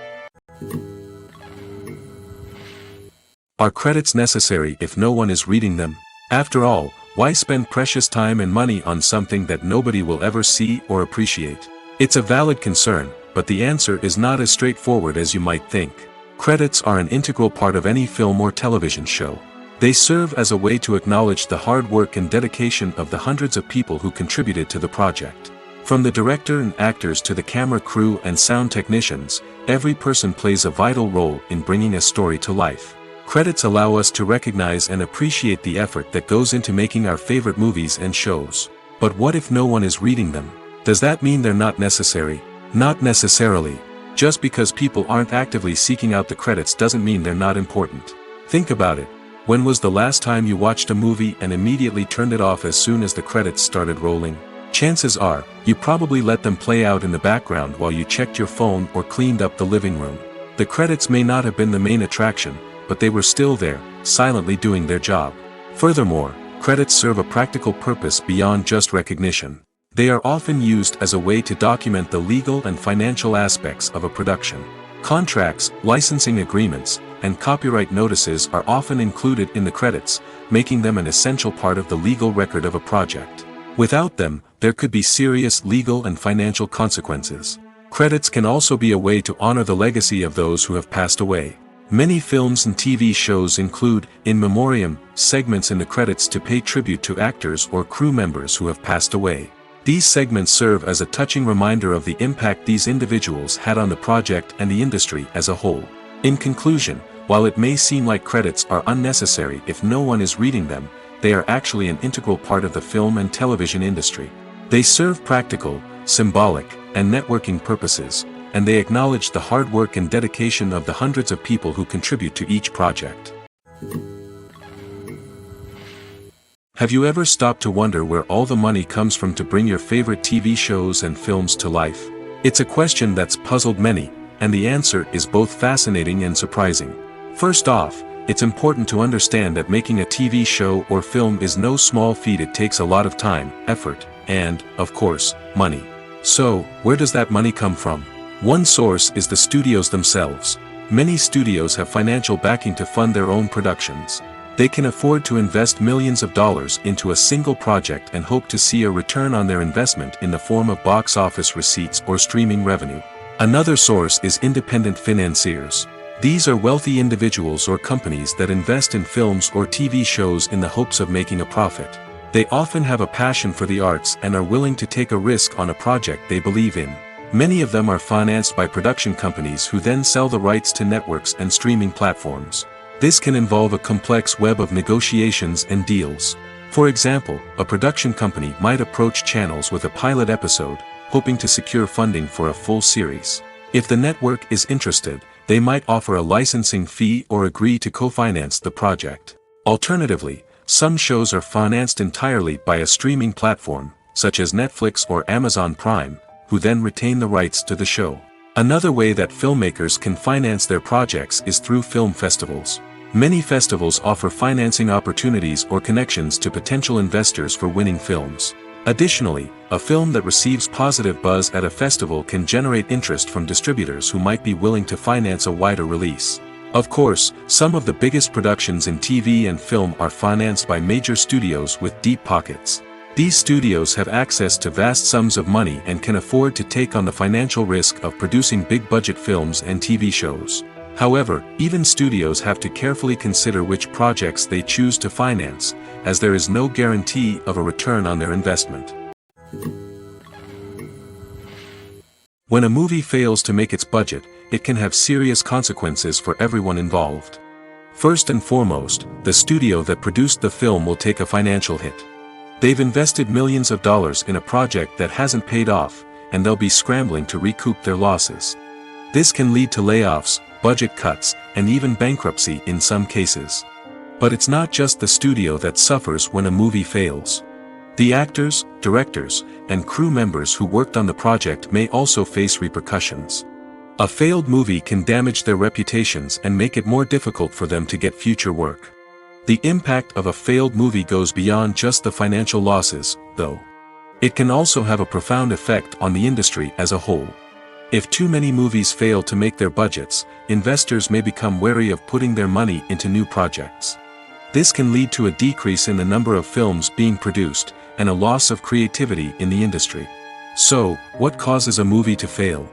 Are credits necessary if no one is reading them? After all, why spend precious time and money on something that nobody will ever see or appreciate? It's a valid concern, but the answer is not as straightforward as you might think. Credits are an integral part of any film or television show. They serve as a way to acknowledge the hard work and dedication of the hundreds of people who contributed to the project. From the director and actors to the camera crew and sound technicians, every person plays a vital role in bringing a story to life. Credits allow us to recognize and appreciate the effort that goes into making our favorite movies and shows. But what if no one is reading them? Does that mean they're not necessary? Not necessarily. Just because people aren't actively seeking out the credits doesn't mean they're not important. Think about it. When was the last time you watched a movie and immediately turned it off as soon as the credits started rolling? Chances are, you probably let them play out in the background while you checked your phone or cleaned up the living room. The credits may not have been the main attraction, but they were still there, silently doing their job. Furthermore, credits serve a practical purpose beyond just recognition. They are often used as a way to document the legal and financial aspects of a production. Contracts, licensing agreements, and copyright notices are often included in the credits, making them an essential part of the legal record of a project. Without them, there could be serious legal and financial consequences. Credits can also be a way to honor the legacy of those who have passed away. Many films and TV shows include, in memoriam, segments in the credits to pay tribute to actors or crew members who have passed away. These segments serve as a touching reminder of the impact these individuals had on the project and the industry as a whole. In conclusion, while it may seem like credits are unnecessary if no one is reading them, they are actually an integral part of the film and television industry. They serve practical, symbolic, and networking purposes, and they acknowledge the hard work and dedication of the hundreds of people who contribute to each project. Have you ever stopped to wonder where all the money comes from to bring your favorite TV shows and films to life? It's a question that's puzzled many, and the answer is both fascinating and surprising. First off, it's important to understand that making a TV show or film is no small feat. It takes a lot of time, effort, and, of course, money. So, where does that money come from? One source is the studios themselves. Many studios have financial backing to fund their own productions. They can afford to invest millions of dollars into a single project and hope to see a return on their investment in the form of box office receipts or streaming revenue. Another source is independent financiers. These are wealthy individuals or companies that invest in films or TV shows in the hopes of making a profit. They often have a passion for the arts and are willing to take a risk on a project they believe in. Many of them are financed by production companies who then sell the rights to networks and streaming platforms. This can involve a complex web of negotiations and deals. For example, a production company might approach channels with a pilot episode, hoping to secure funding for a full series. If the network is interested, they might offer a licensing fee or agree to co-finance the project. Alternatively, some shows are financed entirely by a streaming platform, such as Netflix or Amazon Prime, who then retain the rights to the show. Another way that filmmakers can finance their projects is through film festivals. Many festivals offer financing opportunities or connections to potential investors for winning films. Additionally, a film that receives positive buzz at a festival can generate interest from distributors who might be willing to finance a wider release. Of course, some of the biggest productions in TV and film are financed by major studios with deep pockets. These studios have access to vast sums of money and can afford to take on the financial risk of producing big-budget films and TV shows. However, even studios have to carefully consider which projects they choose to finance, as there is no guarantee of a return on their investment. When a movie fails to make its budget, it can have serious consequences for everyone involved. First and foremost, the studio that produced the film will take a financial hit. They've invested millions of dollars in a project that hasn't paid off, and they'll be scrambling to recoup their losses. This can lead to layoffs, budget cuts, and even bankruptcy in some cases. But it's not just the studio that suffers when a movie fails. The actors, directors, and crew members who worked on the project may also face repercussions. A failed movie can damage their reputations and make it more difficult for them to get future work. The impact of a failed movie goes beyond just the financial losses, though. It can also have a profound effect on the industry as a whole. If too many movies fail to make their budgets, investors may become wary of putting their money into new projects. This can lead to a decrease in the number of films being produced, and a loss of creativity in the industry. So, what causes a movie to fail?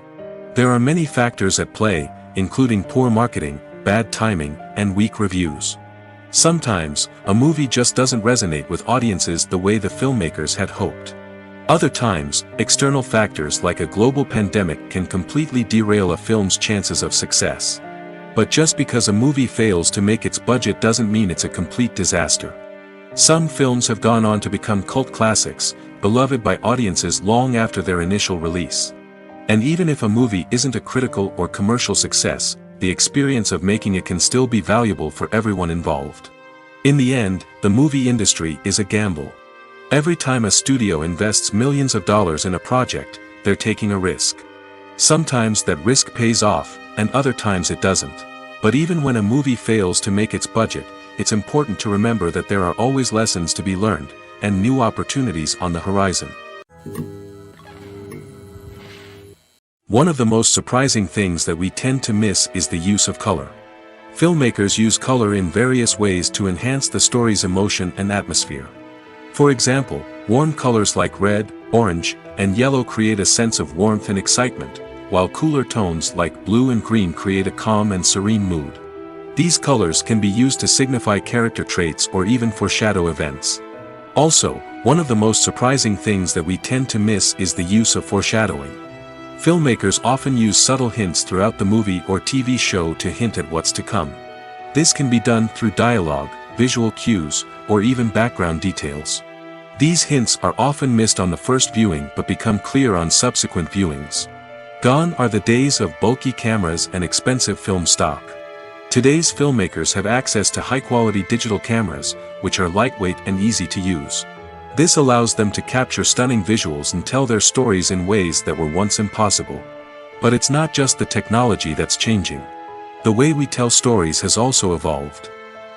There are many factors at play, including poor marketing, bad timing, and weak reviews. Sometimes, a movie just doesn't resonate with audiences the way the filmmakers had hoped. Other times, external factors like a global pandemic can completely derail a film's chances of success. But just because a movie fails to make its budget doesn't mean it's a complete disaster. Some films have gone on to become cult classics, beloved by audiences long after their initial release. And even if a movie isn't a critical or commercial success, the experience of making it can still be valuable for everyone involved. In the end, the movie industry is a gamble. Every time a studio invests millions of dollars in a project, they're taking a risk. Sometimes that risk pays off, and other times it doesn't. But even when a movie fails to make its budget, it's important to remember that there are always lessons to be learned, and new opportunities on the horizon. One of the most surprising things that we tend to miss is the use of color. Filmmakers use color in various ways to enhance the story's emotion and atmosphere. For example, warm colors like red, orange, and yellow create a sense of warmth and excitement, while cooler tones like blue and green create a calm and serene mood. These colors can be used to signify character traits or even foreshadow events. Also, one of the most surprising things that we tend to miss is the use of foreshadowing. Filmmakers often use subtle hints throughout the movie or TV show to hint at what's to come. This can be done through dialogue, visual cues, or even background details. These hints are often missed on the first viewing but become clear on subsequent viewings. Gone are the days of bulky cameras and expensive film stock. Today's filmmakers have access to high-quality digital cameras, which are lightweight and easy to use. This allows them to capture stunning visuals and tell their stories in ways that were once impossible. But it's not just the technology that's changing. The way we tell stories has also evolved.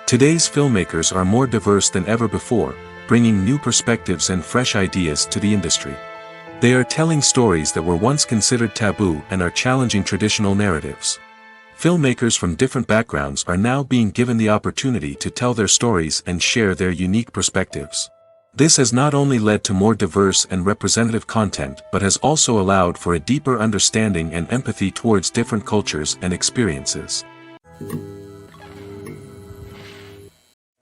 Today's filmmakers are more diverse than ever before, bringing new perspectives and fresh ideas to the industry. They are telling stories that were once considered taboo and are challenging traditional narratives. Filmmakers from different backgrounds are now being given the opportunity to tell their stories and share their unique perspectives. This has not only led to more diverse and representative content but has also allowed for a deeper understanding and empathy towards different cultures and experiences.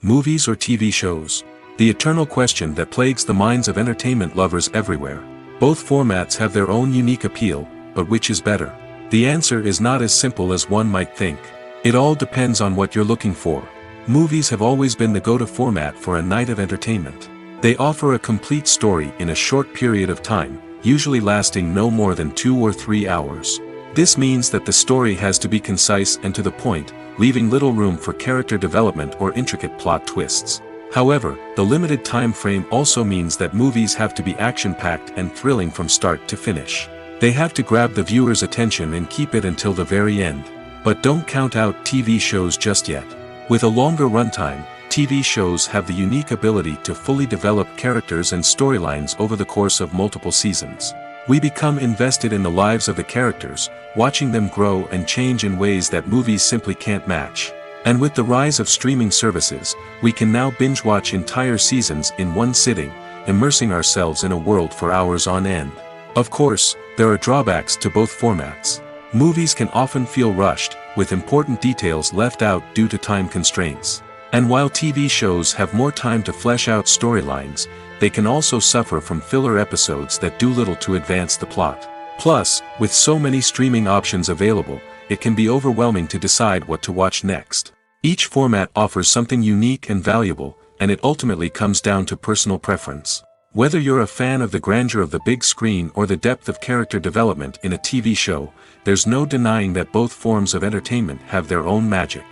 Movies or TV shows? The eternal question that plagues the minds of entertainment lovers everywhere. Both formats have their own unique appeal, but which is better? The answer is not as simple as one might think. It all depends on what you're looking for. Movies have always been the go-to format for a night of entertainment. They offer a complete story in a short period of time, usually lasting no more than 2 or 3 hours. This means that the story has to be concise and to the point, leaving little room for character development or intricate plot twists. However, the limited time frame also means that movies have to be action-packed and thrilling from start to finish. They have to grab the viewer's attention and keep it until the very end. But don't count out TV shows just yet. With a longer runtime, TV shows have the unique ability to fully develop characters and storylines over the course of multiple seasons. We become invested in the lives of the characters, watching them grow and change in ways that movies simply can't match. And with the rise of streaming services, we can now binge-watch entire seasons in one sitting, immersing ourselves in a world for hours on end. Of course, there are drawbacks to both formats. Movies can often feel rushed, with important details left out due to time constraints. And while TV shows have more time to flesh out storylines, they can also suffer from filler episodes that do little to advance the plot. Plus, with so many streaming options available, it can be overwhelming to decide what to watch next. Each format offers something unique and valuable, and it ultimately comes down to personal preference. Whether you're a fan of the grandeur of the big screen or the depth of character development in a TV show, there's no denying that both forms of entertainment have their own magic.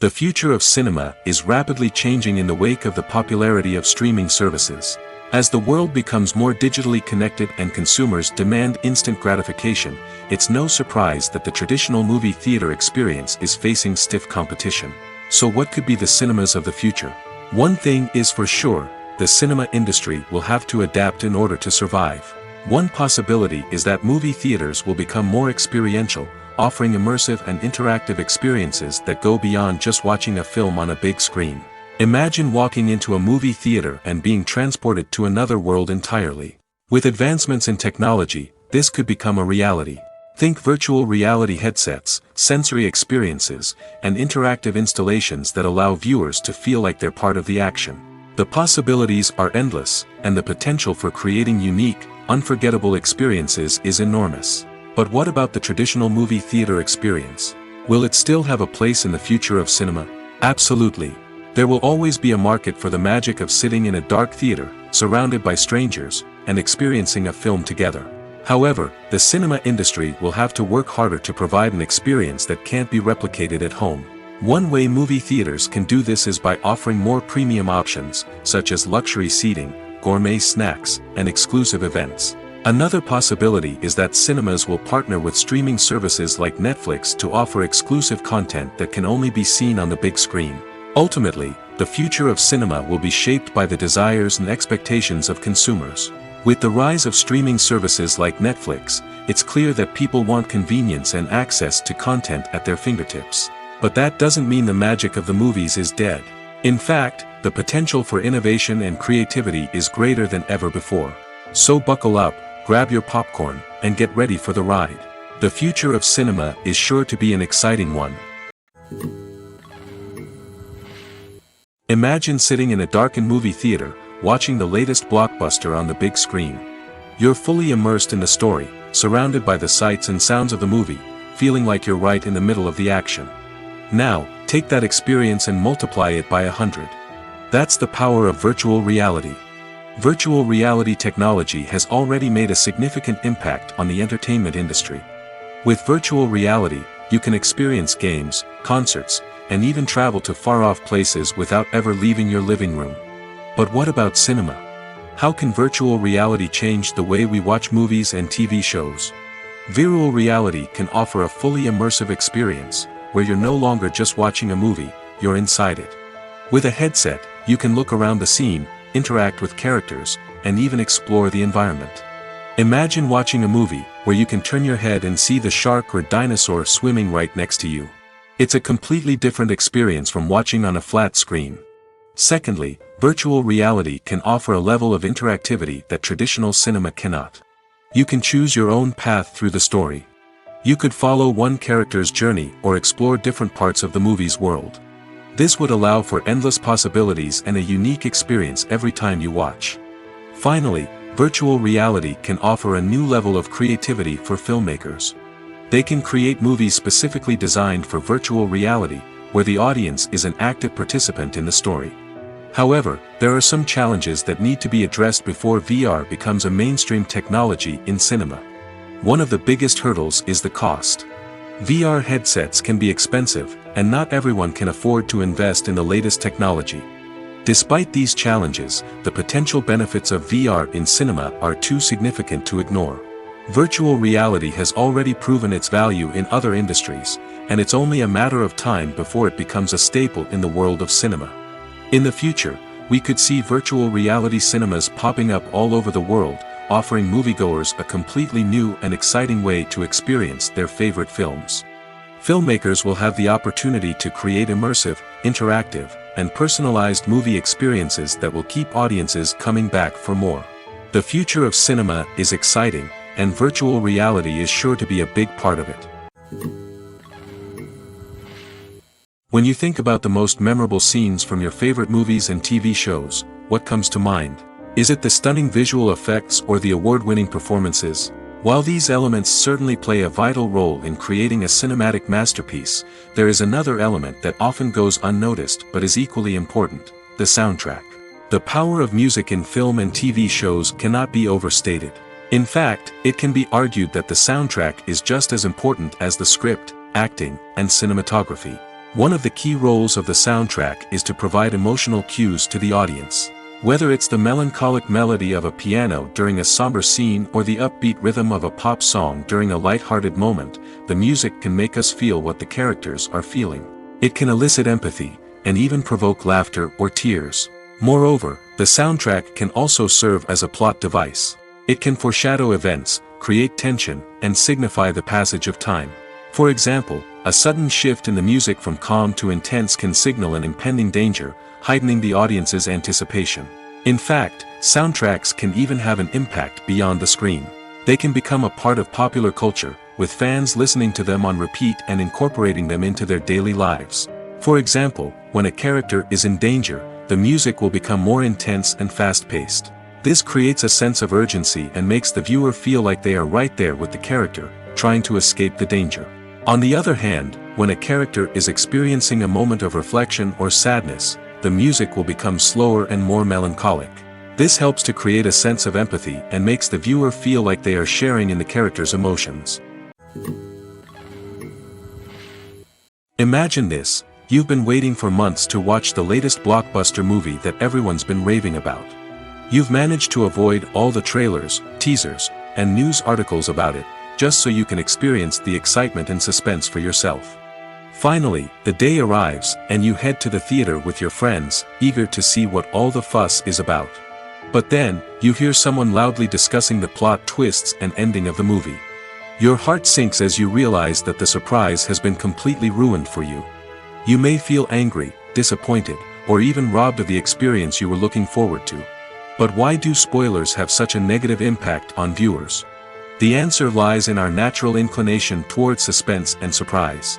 The future of cinema is rapidly changing in the wake of the popularity of streaming services. As the world becomes more digitally connected and consumers demand instant gratification, it's no surprise that the traditional movie theater experience is facing stiff competition. So what could be the cinemas of the future? One thing is for sure, the cinema industry will have to adapt in order to survive. One possibility is that movie theaters will become more experiential, offering immersive and interactive experiences that go beyond just watching a film on a big screen. Imagine walking into a movie theater and being transported to another world entirely. With advancements in technology, this could become a reality. Think virtual reality headsets, sensory experiences, and interactive installations that allow viewers to feel like they're part of the action. The possibilities are endless, and the potential for creating unique, unforgettable experiences is enormous. But what about the traditional movie theater experience? Will it still have a place in the future of cinema? Absolutely. There will always be a market for the magic of sitting in a dark theater, surrounded by strangers, and experiencing a film together. However, the cinema industry will have to work harder to provide an experience that can't be replicated at home. One way movie theaters can do this is by offering more premium options, such as luxury seating, gourmet snacks, and exclusive events. Another possibility is that cinemas will partner with streaming services like Netflix to offer exclusive content that can only be seen on the big screen. Ultimately, the future of cinema will be shaped by the desires and expectations of consumers. With the rise of streaming services like Netflix, it's clear that people want convenience and access to content at their fingertips. But that doesn't mean the magic of the movies is dead. In fact, the potential for innovation and creativity is greater than ever before. So buckle up, grab your popcorn, and get ready for the ride. The future of cinema is sure to be an exciting one. Imagine sitting in a darkened movie theater, watching the latest blockbuster on the big screen. You're fully immersed in the story, surrounded by the sights and sounds of the movie, feeling like you're right in the middle of the action. Now, take that experience and multiply it by 100. That's the power of virtual reality. Virtual reality technology has already made a significant impact on the entertainment industry. With virtual reality, you can experience games, concerts, and even travel to far-off places without ever leaving your living room. But what about cinema? How can virtual reality change the way we watch movies and TV shows? Virtual reality can offer a fully immersive experience, where you're no longer just watching a movie, you're inside it. With a headset, you can look around the scene, interact with characters, and even explore the environment. Imagine watching a movie, where you can turn your head and see the shark or dinosaur swimming right next to you. It's a completely different experience from watching on a flat screen. Secondly, virtual reality can offer a level of interactivity that traditional cinema cannot. You can choose your own path through the story. You could follow one character's journey or explore different parts of the movie's world. This would allow for endless possibilities and a unique experience every time you watch. Finally, virtual reality can offer a new level of creativity for filmmakers. They can create movies specifically designed for virtual reality, where the audience is an active participant in the story. However, there are some challenges that need to be addressed before VR becomes a mainstream technology in cinema. One of the biggest hurdles is the cost. VR headsets can be expensive, and not everyone can afford to invest in the latest technology. Despite these challenges, the potential benefits of VR in cinema are too significant to ignore. Virtual reality has already proven its value in other industries, and it's only a matter of time before it becomes a staple in the world of cinema. In the future, we could see virtual reality cinemas popping up all over the world, offering moviegoers a completely new and exciting way to experience their favorite films. Filmmakers will have the opportunity to create immersive, interactive, and personalized movie experiences that will keep audiences coming back for more. The future of cinema is exciting, and virtual reality is sure to be a big part of it. When you think about the most memorable scenes from your favorite movies and TV shows, what comes to mind? Is it the stunning visual effects or the award-winning performances? While these elements certainly play a vital role in creating a cinematic masterpiece, there is another element that often goes unnoticed but is equally important: the soundtrack. The power of music in film and TV shows cannot be overstated. In fact, it can be argued that the soundtrack is just as important as the script, acting, and cinematography. One of the key roles of the soundtrack is to provide emotional cues to the audience. Whether it's the melancholic melody of a piano during a somber scene or the upbeat rhythm of a pop song during a light-hearted moment, the music can make us feel what the characters are feeling. It can elicit empathy, and even provoke laughter or tears. Moreover, the soundtrack can also serve as a plot device. It can foreshadow events, create tension, and signify the passage of time. For example, a sudden shift in the music from calm to intense can signal an impending danger, heightening the audience's anticipation. In fact, soundtracks can even have an impact beyond the screen. They can become a part of popular culture, with fans listening to them on repeat and incorporating them into their daily lives. For example, when a character is in danger, the music will become more intense and fast-paced. This creates a sense of urgency and makes the viewer feel like they are right there with the character, trying to escape the danger. On the other hand, when a character is experiencing a moment of reflection or sadness, the music will become slower and more melancholic. This helps to create a sense of empathy and makes the viewer feel like they are sharing in the character's emotions. Imagine this: you've been waiting for months to watch the latest blockbuster movie that everyone's been raving about. You've managed to avoid all the trailers, teasers, and news articles about it, just so you can experience the excitement and suspense for yourself. Finally, the day arrives, and you head to the theater with your friends, eager to see what all the fuss is about. But then, you hear someone loudly discussing the plot twists and ending of the movie. Your heart sinks as you realize that the surprise has been completely ruined for you. You may feel angry, disappointed, or even robbed of the experience you were looking forward to. But why do spoilers have such a negative impact on viewers? The answer lies in our natural inclination towards suspense and surprise.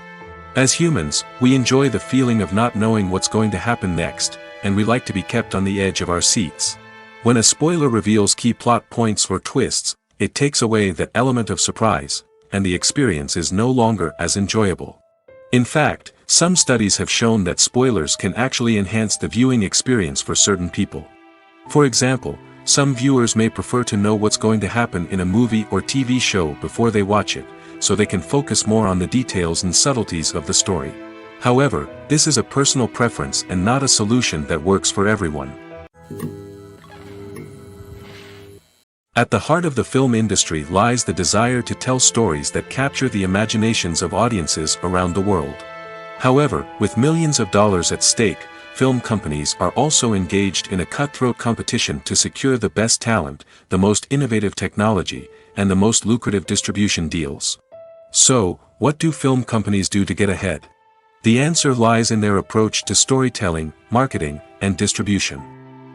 As humans, we enjoy the feeling of not knowing what's going to happen next, and we like to be kept on the edge of our seats. When a spoiler reveals key plot points or twists, it takes away that element of surprise, and the experience is no longer as enjoyable. In fact, some studies have shown that spoilers can actually enhance the viewing experience for certain people. For example, some viewers may prefer to know what's going to happen in a movie or TV show before they watch it, so they can focus more on the details and subtleties of the story. However, this is a personal preference and not a solution that works for everyone. At the heart of the film industry lies the desire to tell stories that capture the imaginations of audiences around the world. However, with millions of dollars at stake, film companies are also engaged in a cutthroat competition to secure the best talent, the most innovative technology, and the most lucrative distribution deals. So, what do film companies do to get ahead? The answer lies in their approach to storytelling, marketing, and distribution.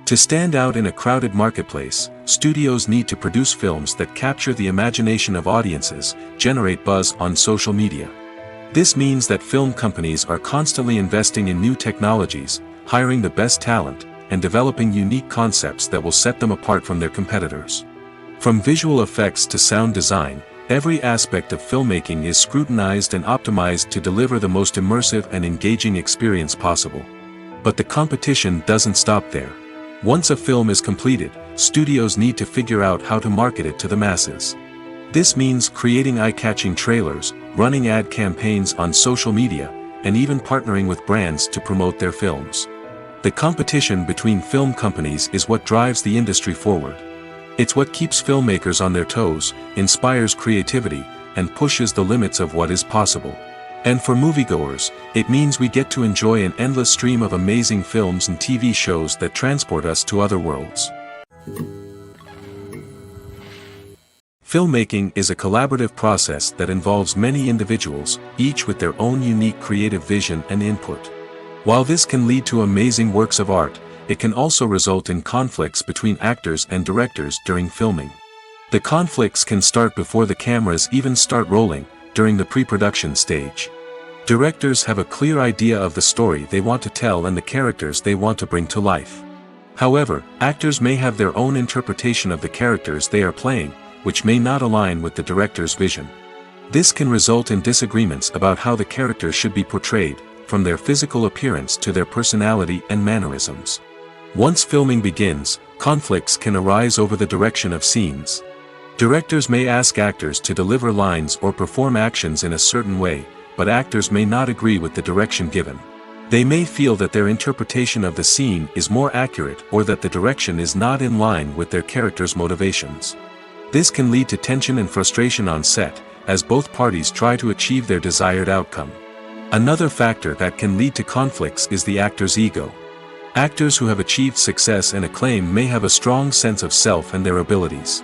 To stand out in a crowded marketplace, studios need to produce films that capture the imagination of audiences, generate buzz on social media. This means that film companies are constantly investing in new technologies, hiring the best talent, and developing unique concepts that will set them apart from their competitors. From visual effects to sound design, every aspect of filmmaking is scrutinized and optimized to deliver the most immersive and engaging experience possible. But the competition doesn't stop there. Once a film is completed, studios need to figure out how to market it to the masses. This means creating eye-catching trailers, running ad campaigns on social media, and even partnering with brands to promote their films. The competition between film companies is what drives the industry forward. It's what keeps filmmakers on their toes, inspires creativity, and pushes the limits of what is possible. And for moviegoers, it means we get to enjoy an endless stream of amazing films and TV shows that transport us to other worlds. Filmmaking is a collaborative process that involves many individuals, each with their own unique creative vision and input. While this can lead to amazing works of art, it can also result in conflicts between actors and directors during filming. The conflicts can start before the cameras even start rolling, during the pre-production stage. Directors have a clear idea of the story they want to tell and the characters they want to bring to life. However, actors may have their own interpretation of the characters they are playing, which may not align with the director's vision. This can result in disagreements about how the characters should be portrayed, from their physical appearance to their personality and mannerisms. Once filming begins, conflicts can arise over the direction of scenes. Directors may ask actors to deliver lines or perform actions in a certain way, but actors may not agree with the direction given. They may feel that their interpretation of the scene is more accurate or that the direction is not in line with their character's motivations. This can lead to tension and frustration on set, as both parties try to achieve their desired outcome. Another factor that can lead to conflicts is the actor's ego. Actors who have achieved success and acclaim may have a strong sense of self and their abilities.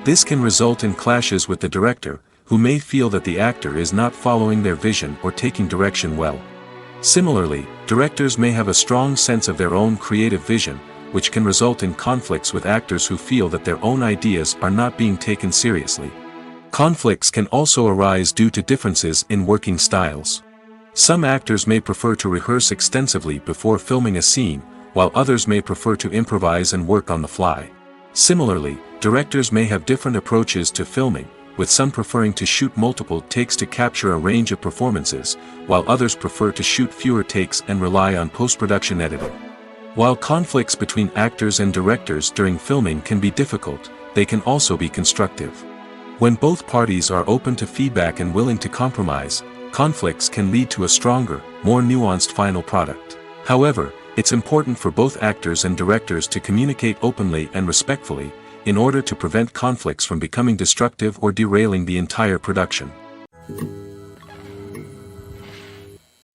This can result in clashes with the director, who may feel that the actor is not following their vision or taking direction well. Similarly, directors may have a strong sense of their own creative vision, which can result in conflicts with actors who feel that their own ideas are not being taken seriously. Conflicts can also arise due to differences in working styles. Some actors may prefer to rehearse extensively before filming a scene, while others may prefer to improvise and work on the fly. Similarly, directors may have different approaches to filming, with some preferring to shoot multiple takes to capture a range of performances, while others prefer to shoot fewer takes and rely on post-production editing. While conflicts between actors and directors during filming can be difficult, they can also be constructive. When both parties are open to feedback and willing to compromise, conflicts can lead to a stronger, more nuanced final product. However, it's important for both actors and directors to communicate openly and respectfully, in order to prevent conflicts from becoming destructive or derailing the entire production.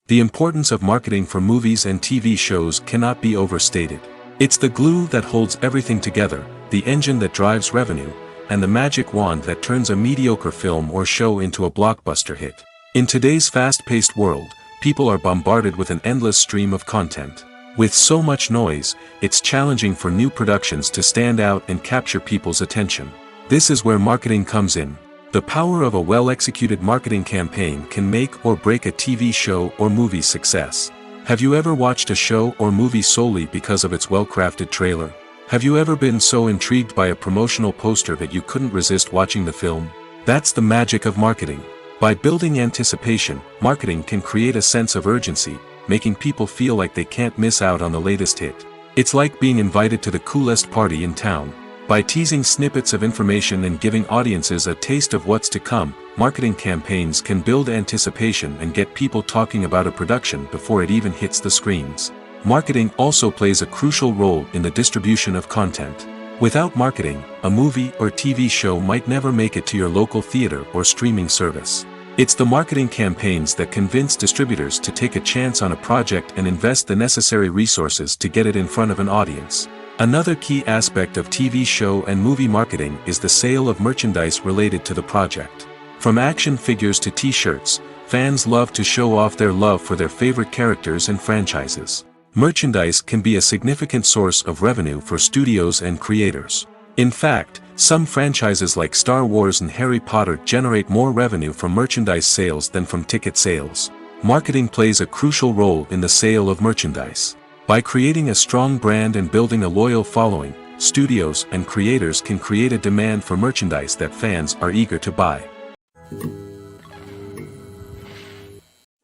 The importance of marketing for movies and TV shows cannot be overstated. It's the glue that holds everything together, the engine that drives revenue, and the magic wand that turns a mediocre film or show into a blockbuster hit. In today's fast-paced world, people are bombarded with an endless stream of content. With so much noise, it's challenging for new productions to stand out and capture people's attention. This is where marketing comes in. The power of a well-executed marketing campaign can make or break a TV show or movie's success. Have you ever watched a show or movie solely because of its well-crafted trailer? Have you ever been so intrigued by a promotional poster that you couldn't resist watching the film? That's the magic of marketing. By building anticipation, marketing can create a sense of urgency, making people feel like they can't miss out on the latest hit. It's like being invited to the coolest party in town. By teasing snippets of information and giving audiences a taste of what's to come, marketing campaigns can build anticipation and get people talking about a production before it even hits the screens. Marketing also plays a crucial role in the distribution of content. Without marketing, a movie or TV show might never make it to your local theater or streaming service. It's the marketing campaigns that convince distributors to take a chance on a project and invest the necessary resources to get it in front of an audience. Another key aspect of TV show and movie marketing is the sale of merchandise related to the project. From action figures to t-shirts, fans love to show off their love for their favorite characters and franchises. Merchandise can be a significant source of revenue for studios and creators. In fact, some franchises like Star Wars and Harry Potter generate more revenue from merchandise sales than from ticket sales. Marketing plays a crucial role in the sale of merchandise. By creating a strong brand and building a loyal following, studios and creators can create a demand for merchandise that fans are eager to buy.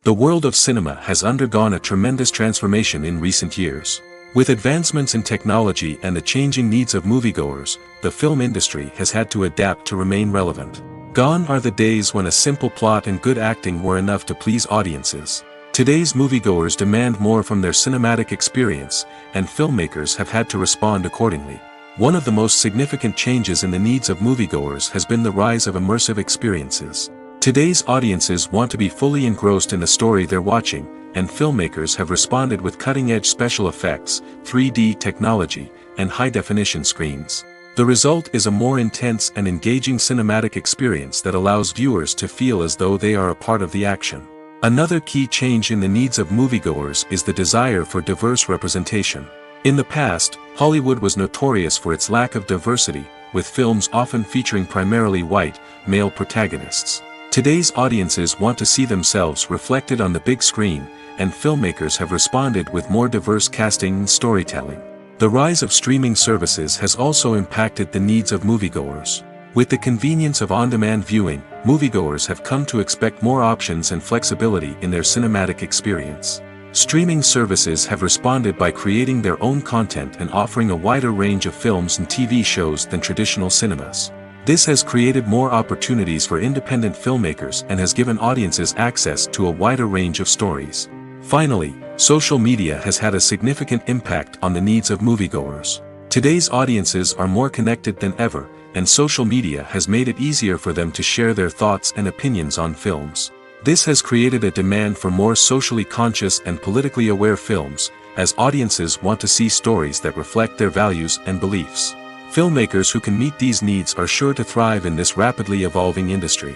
The world of cinema has undergone a tremendous transformation in recent years. With advancements in technology and the changing needs of moviegoers, the film industry has had to adapt to remain relevant. Gone are the days when a simple plot and good acting were enough to please audiences. Today's moviegoers demand more from their cinematic experience, and filmmakers have had to respond accordingly. One of the most significant changes in the needs of moviegoers has been the rise of immersive experiences. Today's audiences want to be fully engrossed in the story they're watching, and filmmakers have responded with cutting-edge special effects, 3D technology, and high-definition screens. The result is a more intense and engaging cinematic experience that allows viewers to feel as though they are a part of the action. Another key change in the needs of moviegoers is the desire for diverse representation. In the past, Hollywood was notorious for its lack of diversity, with films often featuring primarily white, male protagonists. Today's audiences want to see themselves reflected on the big screen, and filmmakers have responded with more diverse casting and storytelling. The rise of streaming services has also impacted the needs of moviegoers. With the convenience of on-demand viewing, moviegoers have come to expect more options and flexibility in their cinematic experience. Streaming services have responded by creating their own content and offering a wider range of films and TV shows than traditional cinemas. This has created more opportunities for independent filmmakers and has given audiences access to a wider range of stories. Finally, social media has had a significant impact on the needs of moviegoers. Today's audiences are more connected than ever, and social media has made it easier for them to share their thoughts and opinions on films. This has created a demand for more socially conscious and politically aware films, as audiences want to see stories that reflect their values and beliefs. Filmmakers who can meet these needs are sure to thrive in this rapidly evolving industry.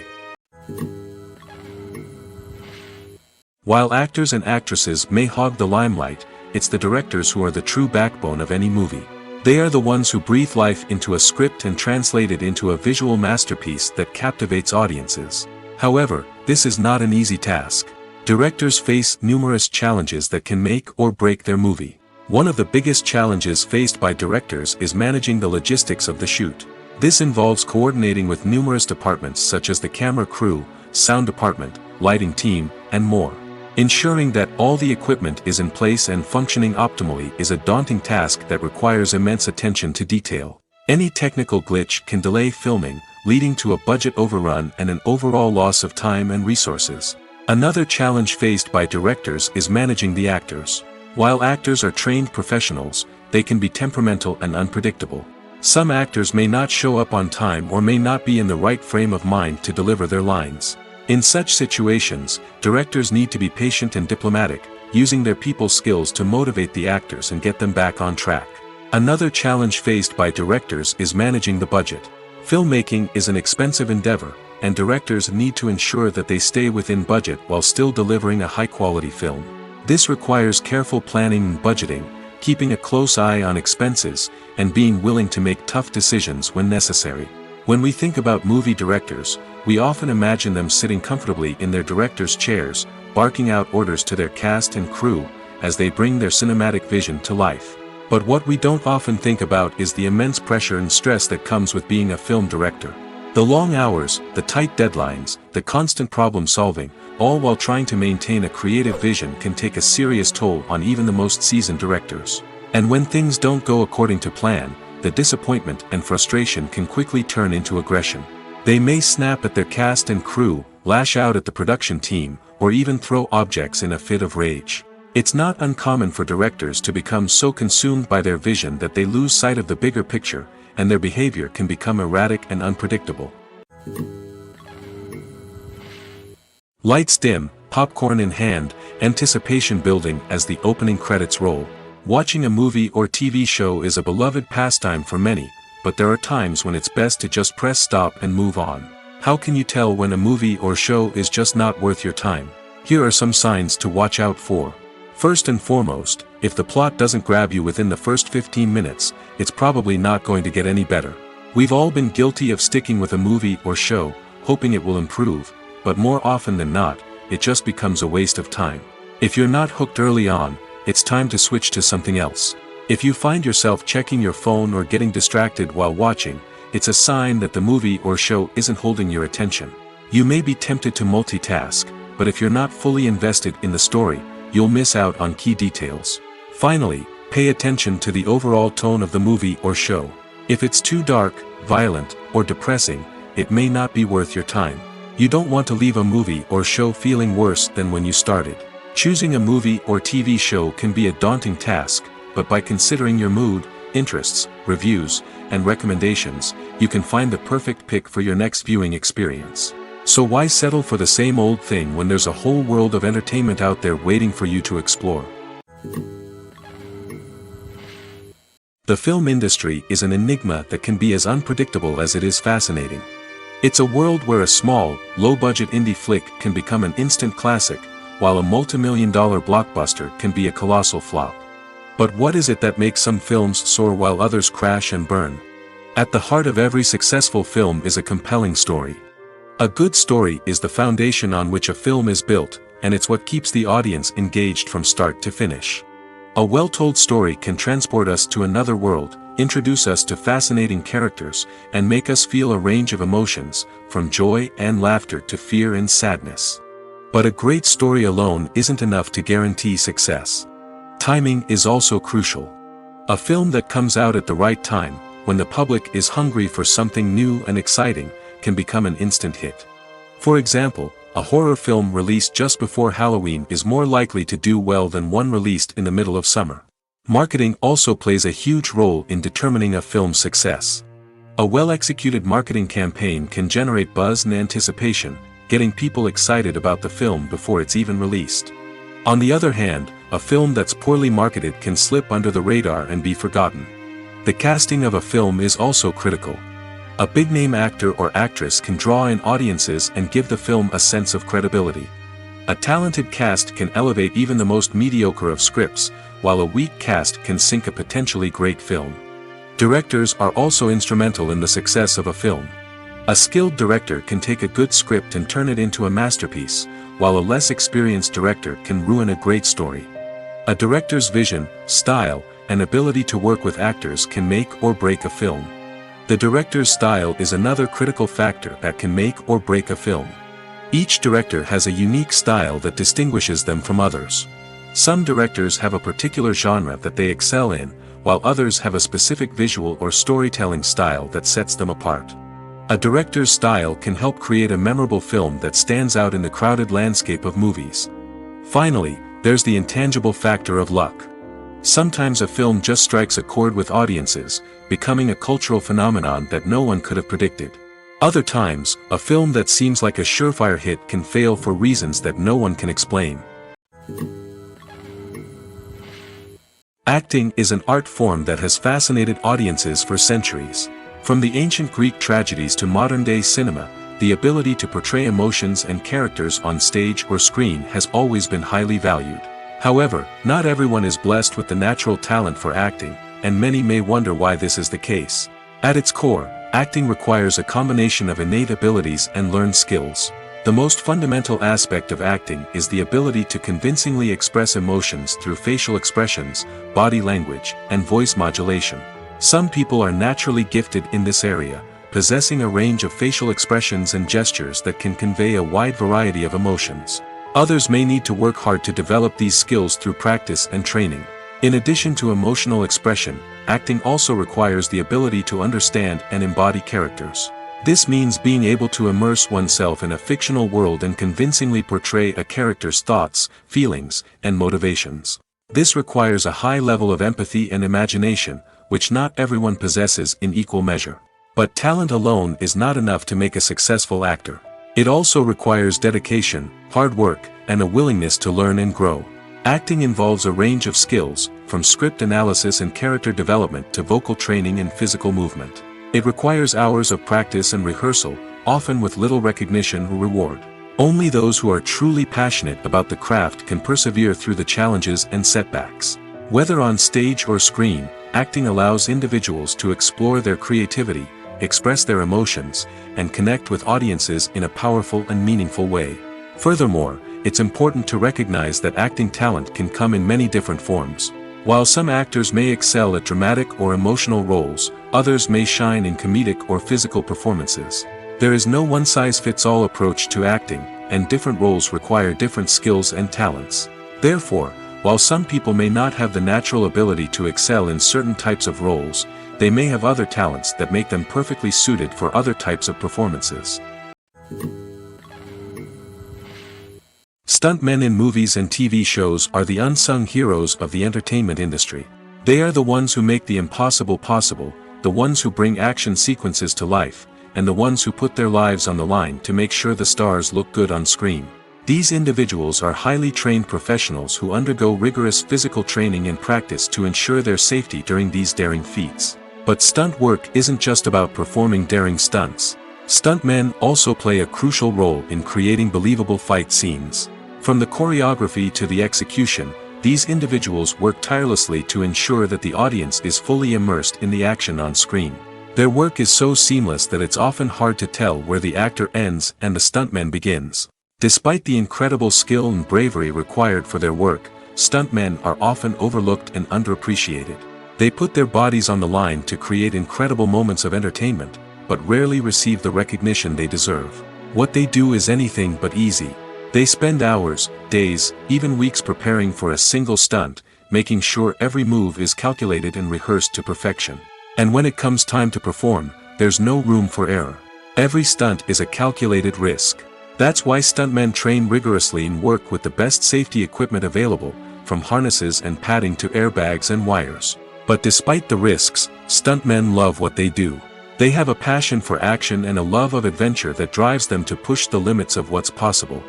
While actors and actresses may hog the limelight, it's the directors who are the true backbone of any movie. They are the ones who breathe life into a script and translate it into a visual masterpiece that captivates audiences. However, this is not an easy task. Directors face numerous challenges that can make or break their movie. One of the biggest challenges faced by directors is managing the logistics of the shoot. This involves coordinating with numerous departments such as the camera crew, sound department, lighting team, and more. Ensuring that all the equipment is in place and functioning optimally is a daunting task that requires immense attention to detail. Any technical glitch can delay filming, leading to a budget overrun and an overall loss of time and resources. Another challenge faced by directors is managing the actors. While actors are trained professionals, they can be temperamental and unpredictable. Some actors may not show up on time or may not be in the right frame of mind to deliver their lines. In such situations, directors need to be patient and diplomatic, using their people skills to motivate the actors and get them back on track. Another challenge faced by directors is managing the budget. Filmmaking is an expensive endeavor, and directors need to ensure that they stay within budget while still delivering a high-quality film. This requires careful planning and budgeting, keeping a close eye on expenses, and being willing to make tough decisions when necessary. When we think about movie directors, we often imagine them sitting comfortably in their director's chairs, barking out orders to their cast and crew, as they bring their cinematic vision to life. But what we don't often think about is the immense pressure and stress that comes with being a film director. The long hours, the tight deadlines, the constant problem solving, all while trying to maintain a creative vision can take a serious toll on even the most seasoned directors. And when things don't go according to plan, the disappointment and frustration can quickly turn into aggression. They may snap at their cast and crew, lash out at the production team, or even throw objects in a fit of rage. It's not uncommon for directors to become so consumed by their vision that they lose sight of the bigger picture, and their behavior can become erratic and unpredictable. Lights dim, popcorn in hand, anticipation building as the opening credits roll. Watching a movie or TV show is a beloved pastime for many, but there are times when it's best to just press stop and move on. How can you tell when a movie or show is just not worth your time? Here are some signs to watch out for. First and foremost, if the plot doesn't grab you within the first 15 minutes, it's probably not going to get any better. We've all been guilty of sticking with a movie or show, hoping it will improve, but more often than not, it just becomes a waste of time. If you're not hooked early on, it's time to switch to something else. If you find yourself checking your phone or getting distracted while watching, it's a sign that the movie or show isn't holding your attention. You may be tempted to multitask, but if you're not fully invested in the story, you'll miss out on key details. Finally, pay attention to the overall tone of the movie or show. If it's too dark, violent, or depressing, it may not be worth your time. You don't want to leave a movie or show feeling worse than when you started. Choosing a movie or TV show can be a daunting task, but by considering your mood, interests, reviews, and recommendations, you can find the perfect pick for your next viewing experience. So why settle for the same old thing when there's a whole world of entertainment out there waiting for you to explore? The film industry is an enigma that can be as unpredictable as it is fascinating. It's a world where a small, low-budget indie flick can become an instant classic, while a multi-million-dollar blockbuster can be a colossal flop. But what is it that makes some films soar while others crash and burn? At the heart of every successful film is a compelling story. A good story is the foundation on which a film is built, and it's what keeps the audience engaged from start to finish. A well-told story can transport us to another world, introduce us to fascinating characters, and make us feel a range of emotions, from joy and laughter to fear and sadness. But a great story alone isn't enough to guarantee success. Timing is also crucial. A film that comes out at the right time, when the public is hungry for something new and exciting, can become an instant hit. For example, a horror film released just before Halloween is more likely to do well than one released in the middle of summer. Marketing also plays a huge role in determining a film's success. A well-executed marketing campaign can generate buzz and anticipation, getting people excited about the film before it's even released. On the other hand, a film that's poorly marketed can slip under the radar and be forgotten. The casting of a film is also critical. A big-name actor or actress can draw in audiences and give the film a sense of credibility. A talented cast can elevate even the most mediocre of scripts, while a weak cast can sink a potentially great film. Directors are also instrumental in the success of a film. A skilled director can take a good script and turn it into a masterpiece, while a less experienced director can ruin a great story. A director's vision, style, and ability to work with actors can make or break a film. The director's style is another critical factor that can make or break a film. Each director has a unique style that distinguishes them from others. Some directors have a particular genre that they excel in, while others have a specific visual or storytelling style that sets them apart. A director's style can help create a memorable film that stands out in the crowded landscape of movies. Finally, there's the intangible factor of luck. Sometimes a film just strikes a chord with audiences, becoming a cultural phenomenon that no one could have predicted. Other times, a film that seems like a surefire hit can fail for reasons that no one can explain. Acting is an art form that has fascinated audiences for centuries. From the ancient Greek tragedies to modern-day cinema, the ability to portray emotions and characters on stage or screen has always been highly valued. However, not everyone is blessed with the natural talent for acting, and many may wonder why this is the case. At its core, acting requires a combination of innate abilities and learned skills. The most fundamental aspect of acting is the ability to convincingly express emotions through facial expressions, body language, and voice modulation. Some people are naturally gifted in this area, possessing a range of facial expressions and gestures that can convey a wide variety of emotions. Others may need to work hard to develop these skills through practice and training. In addition to emotional expression, acting also requires the ability to understand and embody characters. This means being able to immerse oneself in a fictional world and convincingly portray a character's thoughts, feelings, and motivations. This requires a high level of empathy and imagination, which not everyone possesses in equal measure. But talent alone is not enough to make a successful actor. It also requires dedication, hard work, and a willingness to learn and grow. Acting involves a range of skills, from script analysis and character development to vocal training and physical movement. It requires hours of practice and rehearsal, often with little recognition or reward. Only those who are truly passionate about the craft can persevere through the challenges and setbacks. Whether on stage or screen, acting allows individuals to explore their creativity, express their emotions, and connect with audiences in a powerful and meaningful way. Furthermore, it's important to recognize that acting talent can come in many different forms. While some actors may excel at dramatic or emotional roles, others may shine in comedic or physical performances. There is no one-size-fits-all approach to acting, and different roles require different skills and talents. Therefore, while some people may not have the natural ability to excel in certain types of roles, they may have other talents that make them perfectly suited for other types of performances. Stuntmen in movies and TV shows are the unsung heroes of the entertainment industry. They are the ones who make the impossible possible, the ones who bring action sequences to life, and the ones who put their lives on the line to make sure the stars look good on screen. These individuals are highly trained professionals who undergo rigorous physical training and practice to ensure their safety during these daring feats. But stunt work isn't just about performing daring stunts. Stuntmen also play a crucial role in creating believable fight scenes. From the choreography to the execution, these individuals work tirelessly to ensure that the audience is fully immersed in the action on screen. Their work is so seamless that it's often hard to tell where the actor ends and the stuntman begins. Despite the incredible skill and bravery required for their work, stuntmen are often overlooked and underappreciated. They put their bodies on the line to create incredible moments of entertainment, but rarely receive the recognition they deserve. What they do is anything but easy. They spend hours, days, even weeks preparing for a single stunt, making sure every move is calculated and rehearsed to perfection. And when it comes time to perform, there's no room for error. Every stunt is a calculated risk. That's why stuntmen train rigorously and work with the best safety equipment available, from harnesses and padding to airbags and wires. But despite the risks, stuntmen love what they do. They have a passion for action and a love of adventure that drives them to push the limits of what's possible.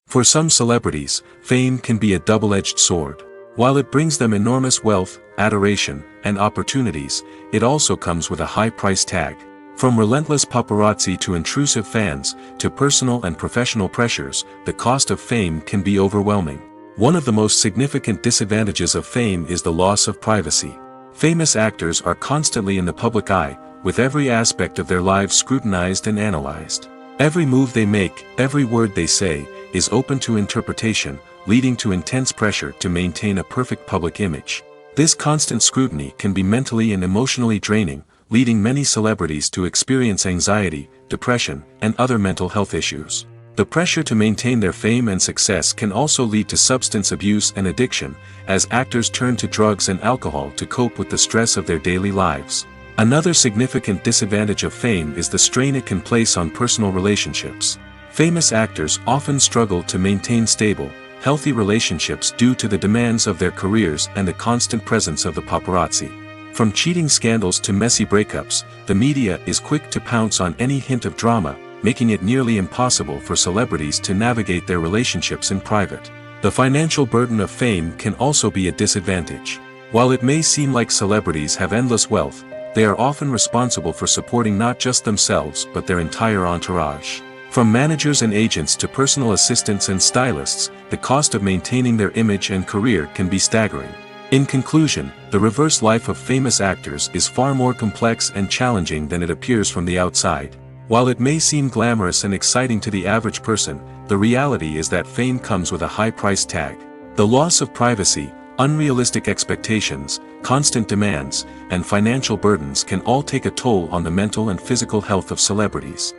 For some celebrities, fame can be a double-edged sword. While it brings them enormous wealth, adoration, and opportunities, it also comes with a high price tag. From relentless paparazzi to intrusive fans, to personal and professional pressures, the cost of fame can be overwhelming. One of the most significant disadvantages of fame is the loss of privacy. Famous actors are constantly in the public eye, with every aspect of their lives scrutinized and analyzed. Every move they make, every word they say, is open to interpretation, leading to intense pressure to maintain a perfect public image. This constant scrutiny can be mentally and emotionally draining, leading many celebrities to experience anxiety, depression, and other mental health issues. The pressure to maintain their fame and success can also lead to substance abuse and addiction, as actors turn to drugs and alcohol to cope with the stress of their daily lives. Another significant disadvantage of fame is the strain it can place on personal relationships. Famous actors often struggle to maintain stable, healthy relationships due to the demands of their careers and the constant presence of the paparazzi. From cheating scandals to messy breakups, the media is quick to pounce on any hint of drama, making it nearly impossible for celebrities to navigate their relationships in private. The financial burden of fame can also be a disadvantage. While it may seem like celebrities have endless wealth, they are often responsible for supporting not just themselves but their entire entourage. From managers and agents to personal assistants and stylists, the cost of maintaining their image and career can be staggering. In conclusion, the reverse life of famous actors is far more complex and challenging than it appears from the outside. While it may seem glamorous and exciting to the average person, the reality is that fame comes with a high price tag. The loss of privacy, unrealistic expectations, constant demands, and financial burdens can all take a toll on the mental and physical health of celebrities.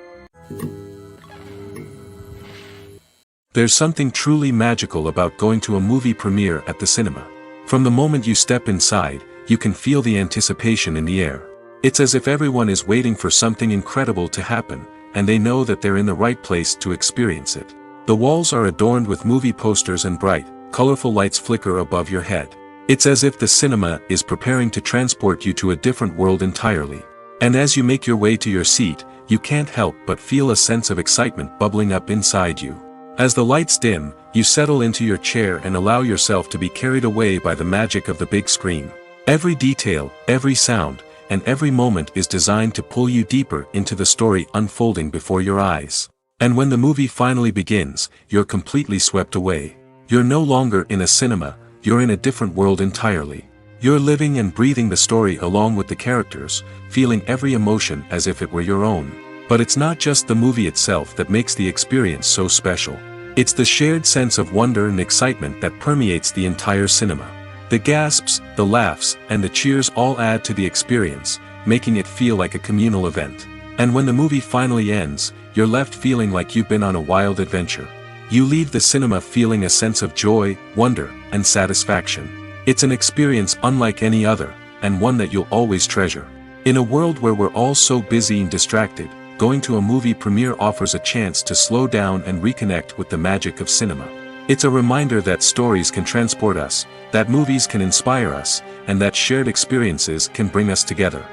There's something truly magical about going to a movie premiere at the cinema. From the moment you step inside, you can feel the anticipation in the air. It's as if everyone is waiting for something incredible to happen, and they know that they're in the right place to experience it. The walls are adorned with movie posters and bright, colorful lights flicker above your head. It's as if the cinema is preparing to transport you to a different world entirely. And as you make your way to your seat, you can't help but feel a sense of excitement bubbling up inside you. As the lights dim, you settle into your chair and allow yourself to be carried away by the magic of the big screen. Every detail, every sound, and every moment is designed to pull you deeper into the story unfolding before your eyes. And when the movie finally begins, you're completely swept away. You're no longer in a cinema, you're in a different world entirely. You're living and breathing the story along with the characters, feeling every emotion as if it were your own. But it's not just the movie itself that makes the experience so special. It's the shared sense of wonder and excitement that permeates the entire cinema. The gasps, the laughs, and the cheers all add to the experience, making it feel like a communal event. And when the movie finally ends, you're left feeling like you've been on a wild adventure. You leave the cinema feeling a sense of joy, wonder, and satisfaction. It's an experience unlike any other, and one that you'll always treasure. In a world where we're all so busy and distracted, going to a movie premiere offers a chance to slow down and reconnect with the magic of cinema. It's a reminder that stories can transport us, that movies can inspire us, and that shared experiences can bring us together.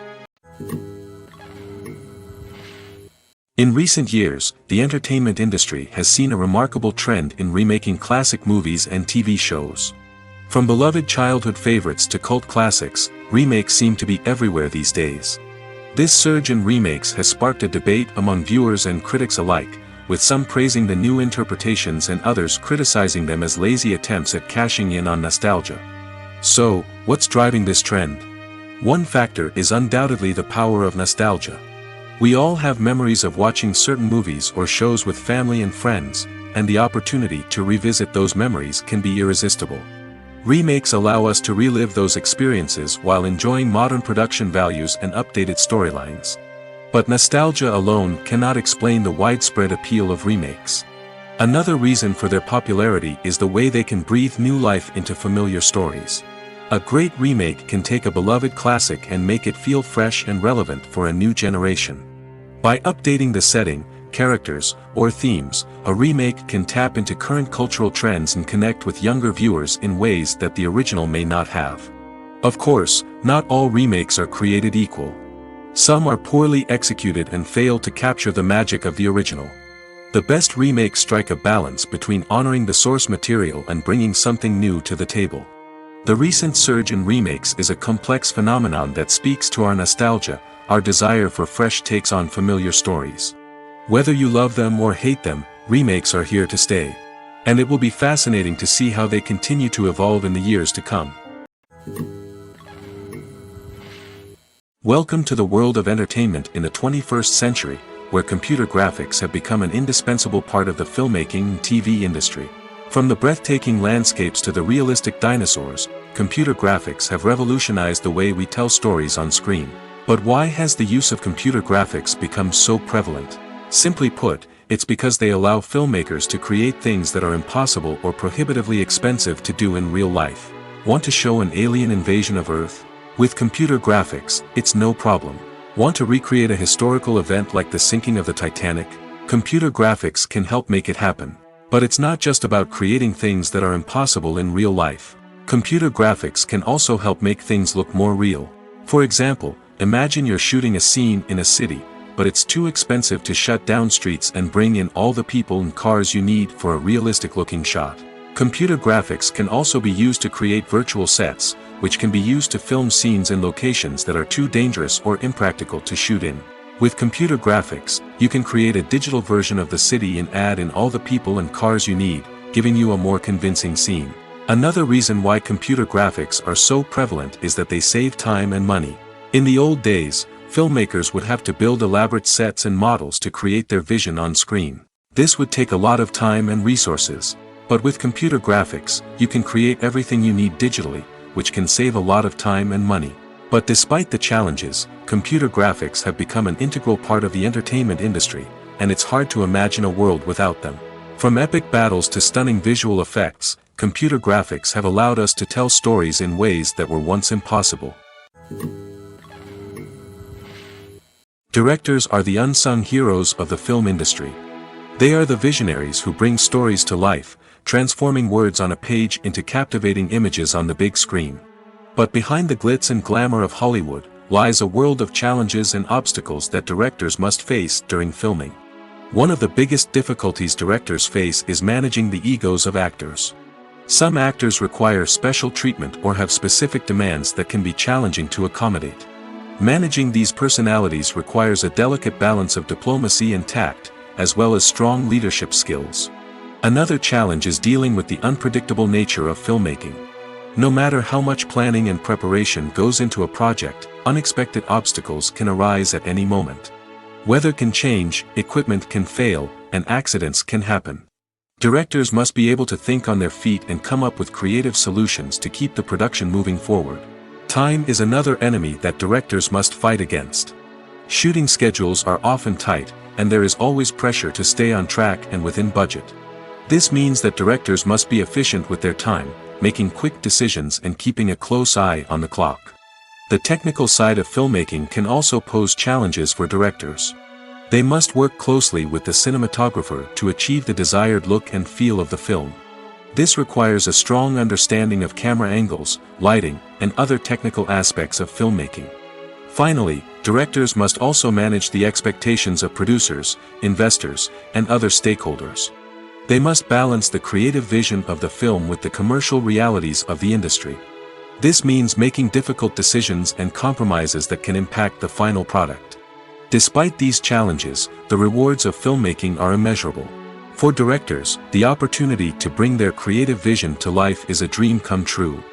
In recent years, the entertainment industry has seen a remarkable trend in remaking classic movies and TV shows. From beloved childhood favorites to cult classics, remakes seem to be everywhere these days. This surge in remakes has sparked a debate among viewers and critics alike, with some praising the new interpretations and others criticizing them as lazy attempts at cashing in on nostalgia. So, what's driving this trend? One factor is undoubtedly the power of nostalgia. We all have memories of watching certain movies or shows with family and friends, and the opportunity to revisit those memories can be irresistible. Remakes allow us to relive those experiences while enjoying modern production values and updated storylines. But nostalgia alone cannot explain the widespread appeal of remakes. Another reason for their popularity is the way they can breathe new life into familiar stories. A great remake can take a beloved classic and make it feel fresh and relevant for a new generation. By updating the setting, characters, or themes, a remake can tap into current cultural trends and connect with younger viewers in ways that the original may not have. Of course, not all remakes are created equal. Some are poorly executed and fail to capture the magic of the original. The best remakes strike a balance between honoring the source material and bringing something new to the table. The recent surge in remakes is a complex phenomenon that speaks to our nostalgia, our desire for fresh takes on familiar stories. Whether you love them or hate them, remakes are here to stay. And it will be fascinating to see how they continue to evolve in the years to come. Welcome to the world of entertainment in the 21st century, where computer graphics have become an indispensable part of the filmmaking and TV industry. From the breathtaking landscapes to the realistic dinosaurs, computer graphics have revolutionized the way we tell stories on screen. But why has the use of computer graphics become so prevalent? Simply put, it's because they allow filmmakers to create things that are impossible or prohibitively expensive to do in real life. Want to show an alien invasion of Earth? With computer graphics, it's no problem. Want to recreate a historical event like the sinking of the Titanic? Computer graphics can help make it happen. But it's not just about creating things that are impossible in real life. Computer graphics can also help make things look more real. For example, imagine you're shooting a scene in a city, but it's too expensive to shut down streets and bring in all the people and cars you need for a realistic-looking shot. Computer graphics can also be used to create virtual sets, which can be used to film scenes in locations that are too dangerous or impractical to shoot in. With computer graphics, you can create a digital version of the city and add in all the people and cars you need, giving you a more convincing scene. Another reason why computer graphics are so prevalent is that they save time and money. In the old days, filmmakers would have to build elaborate sets and models to create their vision on screen. This would take a lot of time and resources. But with computer graphics, you can create everything you need digitally, which can save a lot of time and money. But despite the challenges, computer graphics have become an integral part of the entertainment industry, and it's hard to imagine a world without them. From epic battles to stunning visual effects, computer graphics have allowed us to tell stories in ways that were once impossible. Directors are the unsung heroes of the film industry. They are the visionaries who bring stories to life, transforming words on a page into captivating images on the big screen. But behind the glitz and glamour of Hollywood, lies a world of challenges and obstacles that directors must face during filming. One of the biggest difficulties directors face is managing the egos of actors. Some actors require special treatment or have specific demands that can be challenging to accommodate. Managing these personalities requires a delicate balance of diplomacy and tact, as well as strong leadership skills. Another challenge is dealing with the unpredictable nature of filmmaking. No matter how much planning and preparation goes into a project, unexpected obstacles can arise at any moment. Weather can change, equipment can fail, and accidents can happen. Directors must be able to think on their feet and come up with creative solutions to keep the production moving forward. Time is another enemy that directors must fight against. Shooting schedules are often tight, and there is always pressure to stay on track and within budget. This means that directors must be efficient with their time, making quick decisions and keeping a close eye on the clock. The technical side of filmmaking can also pose challenges for directors. They must work closely with the cinematographer to achieve the desired look and feel of the film. This requires a strong understanding of camera angles, lighting, and other technical aspects of filmmaking. Finally, directors must also manage the expectations of producers, investors, and other stakeholders. They must balance the creative vision of the film with the commercial realities of the industry. This means making difficult decisions and compromises that can impact the final product. Despite these challenges, the rewards of filmmaking are immeasurable. For directors, the opportunity to bring their creative vision to life is a dream come true.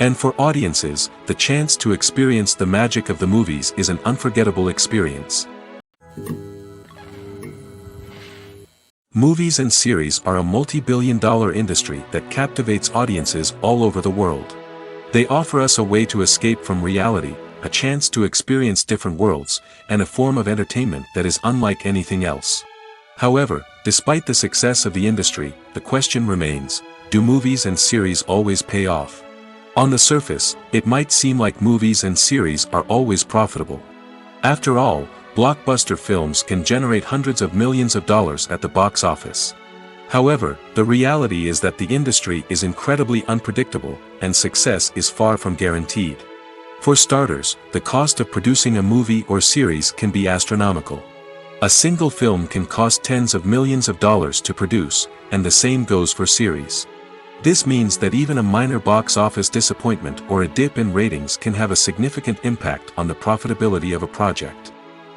And for audiences, the chance to experience the magic of the movies is an unforgettable experience. Movies and series are a multi-billion-dollar industry that captivates audiences all over the world. They offer us a way to escape from reality, a chance to experience different worlds, and a form of entertainment that is unlike anything else. However, despite the success of the industry, the question remains, do movies and series always pay off? On the surface, it might seem like movies and series are always profitable. After all, blockbuster films can generate hundreds of millions of dollars at the box office. However, the reality is that the industry is incredibly unpredictable, and success is far from guaranteed. For starters, the cost of producing a movie or series can be astronomical. A single film can cost tens of millions of dollars to produce, and the same goes for series. This means that even a minor box office disappointment or a dip in ratings can have a significant impact on the profitability of a project.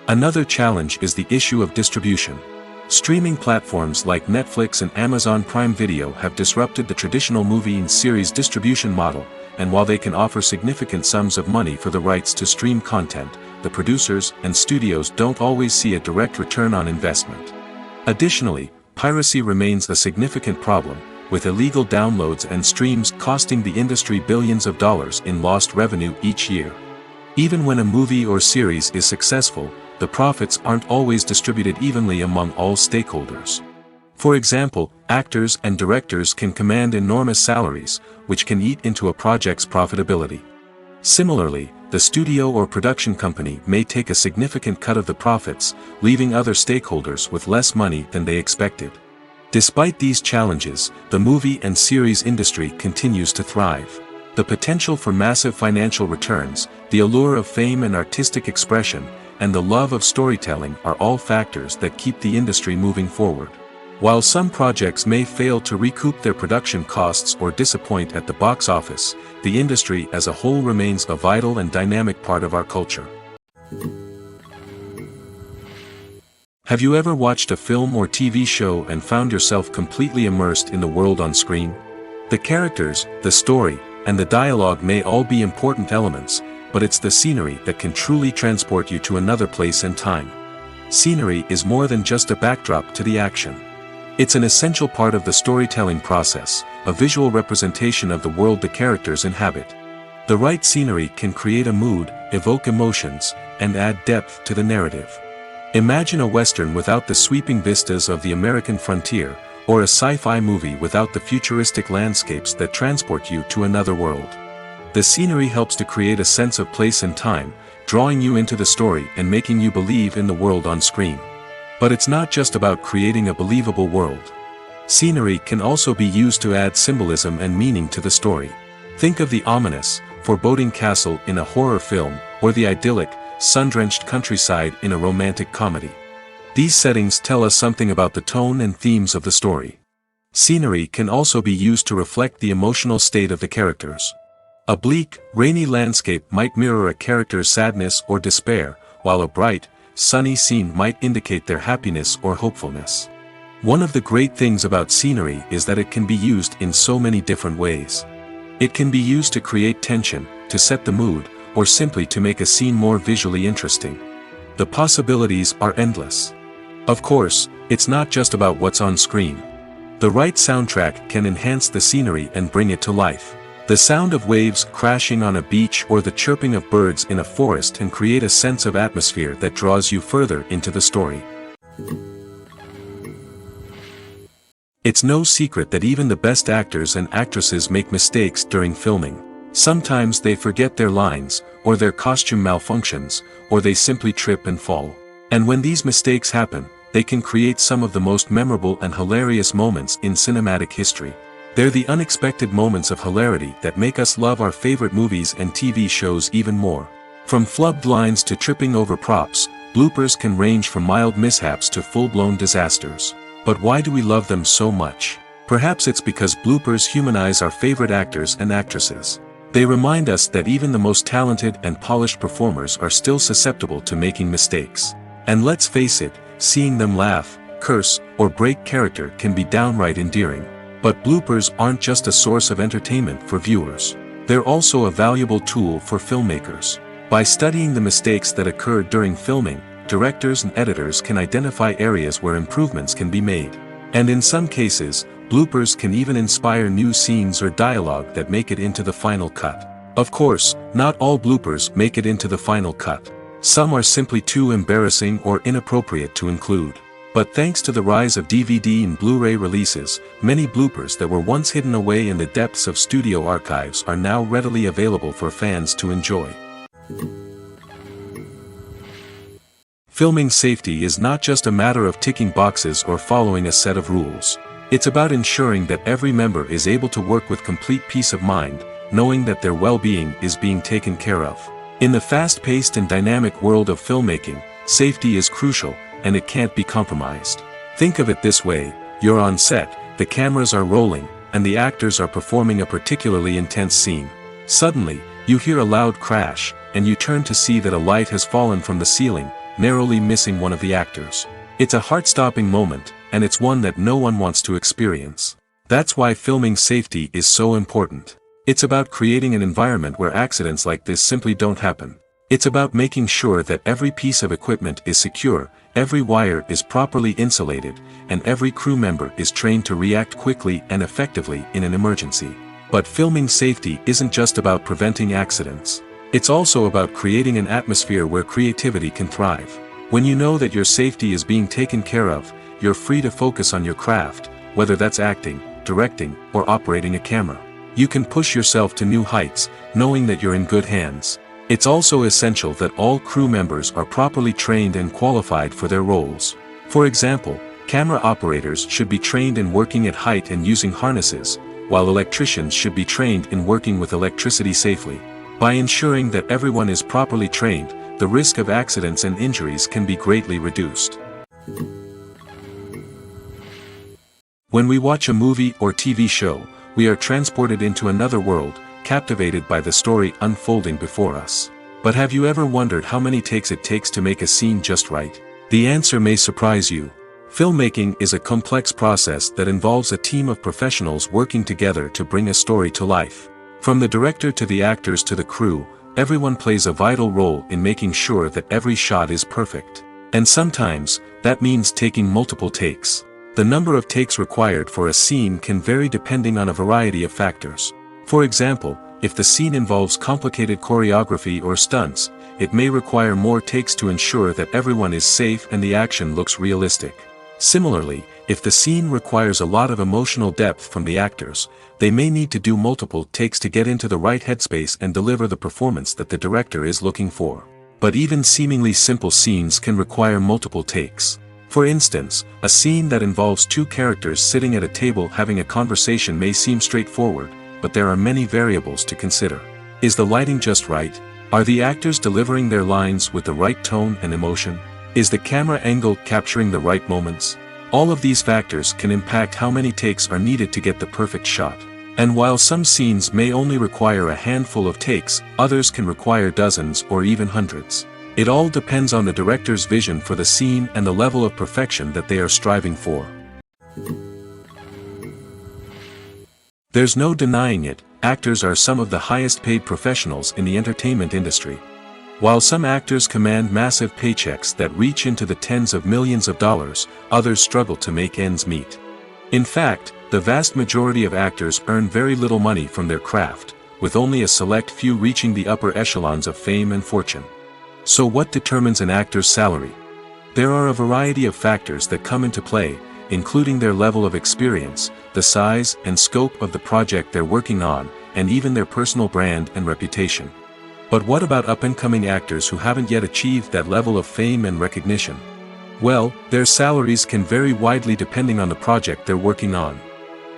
Another challenge is the issue of distribution. Streaming platforms like Netflix and Amazon Prime Video have disrupted the traditional movie and series distribution model, and while they can offer significant sums of money for the rights to stream content, the producers and studios don't always see a direct return on investment. Additionally, piracy remains a significant problem, with illegal downloads and streams costing the industry billions of dollars in lost revenue each year. Even when a movie or series is successful, the profits aren't always distributed evenly among all stakeholders. For example, actors and directors can command enormous salaries, which can eat into a project's profitability. Similarly, the studio or production company may take a significant cut of the profits, leaving other stakeholders with less money than they expected. Despite these challenges, the movie and series industry continues to thrive. The potential for massive financial returns, the allure of fame and artistic expression, and the love of storytelling are all factors that keep the industry moving forward. While some projects may fail to recoup their production costs or disappoint at the box office, the industry as a whole remains a vital and dynamic part of our culture. Have you ever watched a film or TV show and found yourself completely immersed in the world on screen? The characters, the story, and the dialogue may all be important elements, but it's the scenery that can truly transport you to another place and time. Scenery is more than just a backdrop to the action. It's an essential part of the storytelling process, a visual representation of the world the characters inhabit. The right scenery can create a mood, evoke emotions, and add depth to the narrative. Imagine a Western without the sweeping vistas of the American frontier, or a sci-fi movie without the futuristic landscapes that transport you to another world. The scenery helps to create a sense of place and time, drawing you into the story and making you believe in the world on screen. But it's not just about creating a believable world. Scenery can also be used to add symbolism and meaning to the story. Think of the ominous, foreboding castle in a horror film, or the idyllic, sun-drenched countryside in a romantic comedy. These settings tell us something about the tone and themes of the story. Scenery can also be used to reflect the emotional state of the characters. A bleak, rainy landscape might mirror a character's sadness or despair, while a bright, sunny scene might indicate their happiness or hopefulness. One of the great things about scenery is that it can be used in so many different ways. It can be used to create tension, to set the mood, or simply to make a scene more visually interesting. The possibilities are endless. Of course, it's not just about what's on screen. The right soundtrack can enhance the scenery and bring it to life. The sound of waves crashing on a beach or the chirping of birds in a forest can create a sense of atmosphere that draws you further into the story. It's no secret that even the best actors and actresses make mistakes during filming. Sometimes they forget their lines, or their costume malfunctions, or they simply trip and fall. And when these mistakes happen, they can create some of the most memorable and hilarious moments in cinematic history. They're the unexpected moments of hilarity that make us love our favorite movies and TV shows even more. From flubbed lines to tripping over props, bloopers can range from mild mishaps to full-blown disasters. But why do we love them so much? Perhaps it's because bloopers humanize our favorite actors and actresses. They remind us that even the most talented and polished performers are still susceptible to making mistakes. And let's face it, seeing them laugh, curse, or break character can be downright endearing. But bloopers aren't just a source of entertainment for viewers. They're also a valuable tool for filmmakers. By studying the mistakes that occurred during filming, directors and editors can identify areas where improvements can be made. And in some cases, bloopers can even inspire new scenes or dialogue that make it into the final cut. Of course, not all bloopers make it into the final cut. Some are simply too embarrassing or inappropriate to include. But thanks to the rise of DVD and Blu-ray releases, many bloopers that were once hidden away in the depths of studio archives are now readily available for fans to enjoy. Filming safety is not just a matter of ticking boxes or following a set of rules. It's about ensuring that every member is able to work with complete peace of mind, knowing that their well-being is being taken care of. In the fast-paced and dynamic world of filmmaking, safety is crucial, and it can't be compromised. Think of it this way: you're on set, the cameras are rolling, and the actors are performing a particularly intense scene. Suddenly, you hear a loud crash, and you turn to see that a light has fallen from the ceiling, narrowly missing one of the actors. It's a heart-stopping moment, and it's one that no one wants to experience. That's why filming safety is so important. It's about creating an environment where accidents like this simply don't happen. It's about making sure that every piece of equipment is secure, every wire is properly insulated, and every crew member is trained to react quickly and effectively in an emergency. But filming safety isn't just about preventing accidents. It's also about creating an atmosphere where creativity can thrive. When you know that your safety is being taken care of, you're free to focus on your craft, whether that's acting, directing, or operating a camera. You can push yourself to new heights, knowing that you're in good hands. It's also essential that all crew members are properly trained and qualified for their roles. For example, camera operators should be trained in working at height and using harnesses, while electricians should be trained in working with electricity safely. By ensuring that everyone is properly trained, the risk of accidents and injuries can be greatly reduced. When we watch a movie or TV show, we are transported into another world, captivated by the story unfolding before us. But have you ever wondered how many takes it takes to make a scene just right? The answer may surprise you. Filmmaking is a complex process that involves a team of professionals working together to bring a story to life. From the director to the actors to the crew, everyone plays a vital role in making sure that every shot is perfect. And sometimes, that means taking multiple takes. The number of takes required for a scene can vary depending on a variety of factors. For example, if the scene involves complicated choreography or stunts, it may require more takes to ensure that everyone is safe and the action looks realistic. Similarly, If the scene requires a lot of emotional depth from the actors, they may need to do multiple takes to get into the right headspace and deliver the performance that the director is looking for. But even seemingly simple scenes can require multiple takes. For instance, a scene that involves two characters sitting at a table having a conversation may seem straightforward, but there are many variables to consider. Is the lighting just right? Are the actors delivering their lines with the right tone and emotion? Is the camera angle capturing the right moments? All of these factors can impact how many takes are needed to get the perfect shot. And while some scenes may only require a handful of takes, others can require dozens or even hundreds. It all depends on the director's vision for the scene and the level of perfection that they are striving for. There's no denying it, actors are some of the highest paid professionals in the entertainment industry. While some actors command massive paychecks that reach into the tens of millions of dollars, others struggle to make ends meet. In fact, the vast majority of actors earn very little money from their craft, with only a select few reaching the upper echelons of fame and fortune. So what determines an actor's salary? There are a variety of factors that come into play, including their level of experience, the size and scope of the project they're working on, and even their personal brand and reputation. But what about up-and-coming actors who haven't yet achieved that level of fame and recognition? Well, their salaries can vary widely depending on the project they're working on.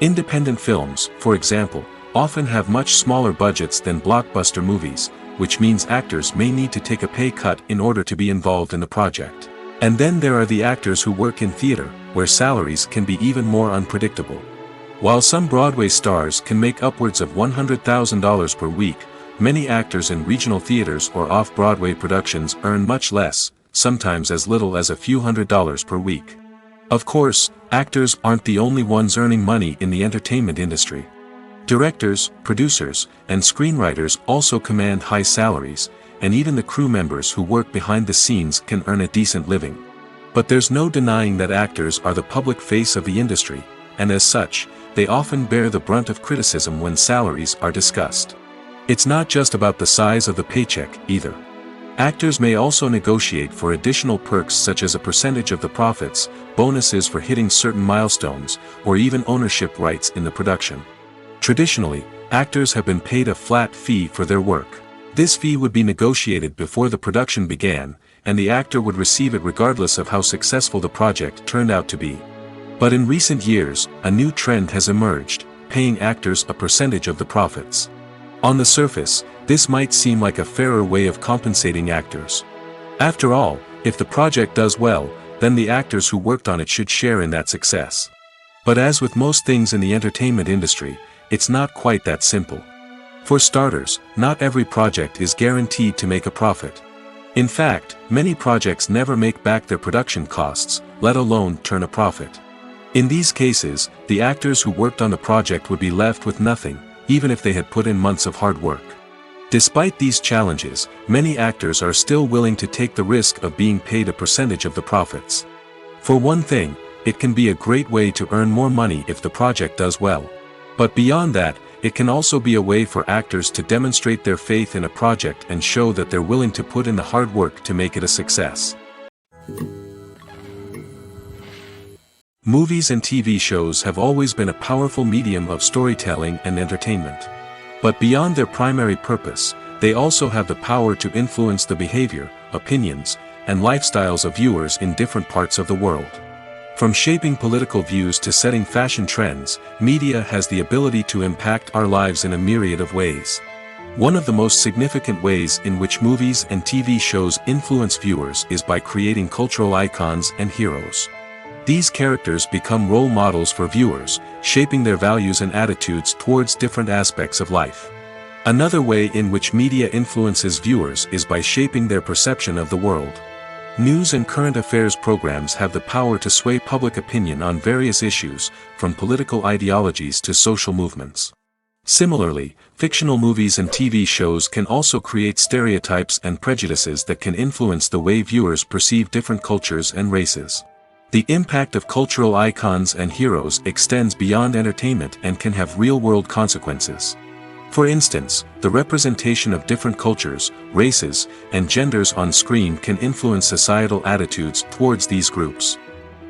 Independent films, for example, often have much smaller budgets than blockbuster movies, which means actors may need to take a pay cut in order to be involved in the project. And then there are the actors who work in theater, where salaries can be even more unpredictable. While some Broadway stars can make upwards of $100,000 per week, many actors in regional theaters or off-Broadway productions earn much less, sometimes as little as a few $100s per week. Of course, actors aren't the only ones earning money in the entertainment industry. Directors, producers, and screenwriters also command high salaries, and even the crew members who work behind the scenes can earn a decent living. But there's no denying that actors are the public face of the industry, and as such, they often bear the brunt of criticism when salaries are discussed. It's not just about the size of the paycheck, either. Actors may also negotiate for additional perks such as a percentage of the profits, bonuses for hitting certain milestones, or even ownership rights in the production. Traditionally, actors have been paid a flat fee for their work. This fee would be negotiated before the production began, and the actor would receive it regardless of how successful the project turned out to be. But in recent years, a new trend has emerged, paying actors a percentage of the profits. On the surface, this might seem like a fairer way of compensating actors. After all, if the project does well, then the actors who worked on it should share in that success. But as with most things in the entertainment industry, it's not quite that simple. For starters, not every project is guaranteed to make a profit. In fact, many projects never make back their production costs, let alone turn a profit. In these cases, the actors who worked on the project would be left with nothing, even if they had put in months of hard work. Despite these challenges, many actors are still willing to take the risk of being paid a percentage of the profits. For one thing, it can be a great way to earn more money if the project does well. But beyond that, it can also be a way for actors to demonstrate their faith in a project and show that they're willing to put in the hard work to make it a success. Movies and TV shows have always been a powerful medium of storytelling and entertainment. But beyond their primary purpose, they also have the power to influence the behavior, opinions, and lifestyles of viewers in different parts of the world. From shaping political views to setting fashion trends, media has the ability to impact our lives in a myriad of ways. One of the most significant ways in which movies and TV shows influence viewers is by creating cultural icons and heroes. These characters become role models for viewers, shaping their values and attitudes towards different aspects of life. Another way in which media influences viewers is by shaping their perception of the world. News and current affairs programs have the power to sway public opinion on various issues, from political ideologies to social movements. Similarly, fictional movies and TV shows can also create stereotypes and prejudices that can influence the way viewers perceive different cultures and races. The impact of cultural icons and heroes extends beyond entertainment and can have real-world consequences. For instance, the representation of different cultures, races, and genders on screen can influence societal attitudes towards these groups.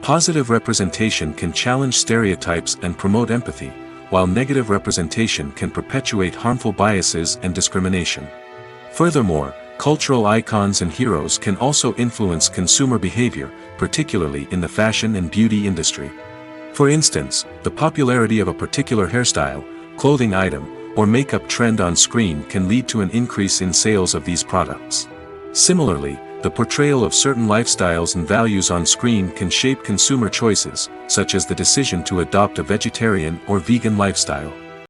Positive representation can challenge stereotypes and promote empathy, while negative representation can perpetuate harmful biases and discrimination. Furthermore, cultural icons and heroes can also influence consumer behavior, particularly in the fashion and beauty industry. For instance, the popularity of a particular hairstyle, clothing item, or makeup trend on screen can lead to an increase in sales of these products. Similarly, the portrayal of certain lifestyles and values on screen can shape consumer choices, such as the decision to adopt a vegetarian or vegan lifestyle.